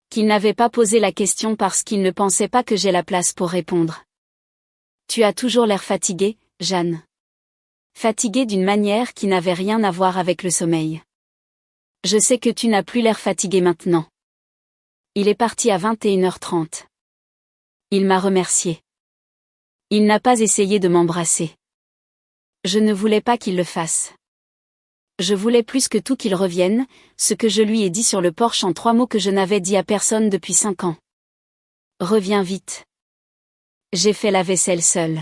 Qu'il n'avait pas posé la question parce qu'il ne pensait pas que j'ai la place pour répondre. Tu as toujours l'air fatiguée, Jeanne. Fatiguée d'une manière qui n'avait rien à voir avec le sommeil. Je sais que tu n'as plus l'air fatiguée maintenant. Il est parti à 21h30. Il m'a remercié. Il n'a pas essayé de m'embrasser. Je ne voulais pas qu'il le fasse. Je voulais plus que tout qu'il revienne, ce que je lui ai dit sur le porche en 3 mots que je n'avais dit à personne depuis 5 ans. Reviens vite. J'ai fait la vaisselle seule.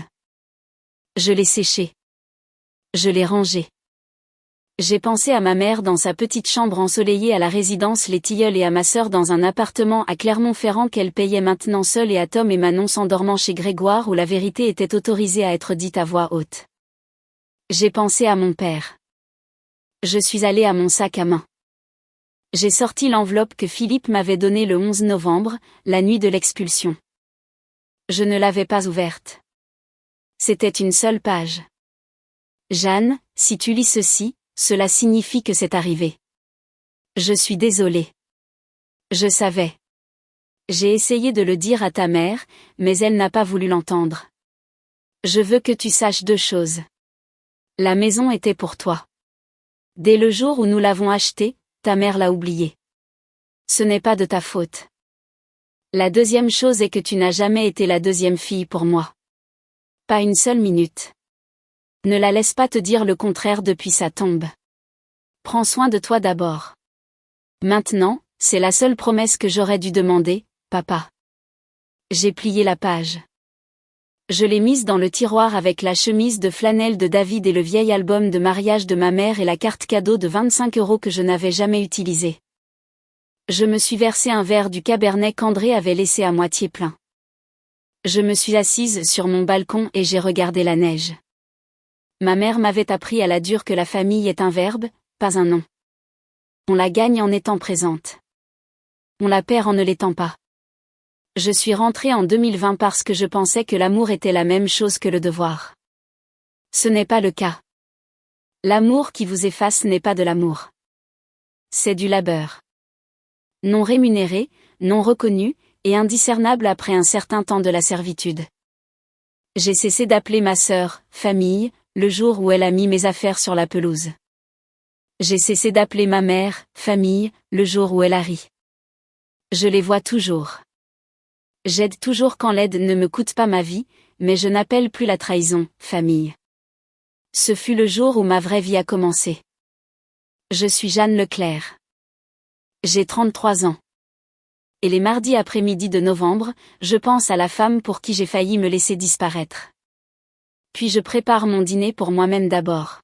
Je l'ai séchée. Je l'ai rangée. J'ai pensé à ma mère dans sa petite chambre ensoleillée à la résidence Les Tilleuls et à ma sœur dans un appartement à Clermont-Ferrand qu'elle payait maintenant seule et à Tom et Manon s'endormant chez Grégoire où la vérité était autorisée à être dite à voix haute. J'ai pensé à mon père. Je suis allée à mon sac à main. J'ai sorti l'enveloppe que Philippe m'avait donnée le 11 novembre, la nuit de l'expulsion. Je ne l'avais pas ouverte. C'était une seule page. Jeanne, si tu lis ceci, cela signifie que c'est arrivé. Je suis désolée. Je savais. J'ai essayé de le dire à ta mère, mais elle n'a pas voulu l'entendre. Je veux que tu saches 2 choses. La maison était pour toi. Dès le jour où nous l'avons achetée, Ta mère l'a oublié. Ce n'est pas de ta faute. La deuxième chose est que tu n'as jamais été la deuxième fille pour moi. Pas une seule minute. Ne la laisse pas te dire le contraire depuis sa tombe. Prends soin de toi d'abord. Maintenant, c'est la seule promesse que j'aurais dû demander, papa. J'ai plié la page. Je l'ai mise dans le tiroir avec la chemise de flanelle de David et le vieil album de mariage de ma mère et la carte cadeau de 25 € que je n'avais jamais utilisée. Je me suis versé un verre du cabernet qu'André avait laissé à moitié plein. Je me suis assise sur mon balcon et j'ai regardé la neige. Ma mère m'avait appris à la dure que la famille est un verbe, pas un nom. On la gagne en étant présente. On la perd en ne l'étant pas. Je suis rentrée en 2020 parce que je pensais que l'amour était la même chose que le devoir. Ce n'est pas le cas. L'amour qui vous efface n'est pas de l'amour. C'est du labeur. Non rémunéré, non reconnu, et indiscernable après un certain temps de la servitude. J'ai cessé d'appeler ma sœur, famille, le jour où elle a mis mes affaires sur la pelouse. J'ai cessé d'appeler ma mère, famille, le jour où elle a ri. Je les vois toujours. J'aide toujours quand l'aide ne me coûte pas ma vie, mais je n'appelle plus la trahison, famille. Ce fut le jour où ma vraie vie a commencé. Je suis Jeanne Leclerc. J'ai 33 ans. Et les mardis après-midi de novembre, je pense à la femme pour qui j'ai failli me laisser disparaître. Puis je prépare mon dîner pour moi-même d'abord.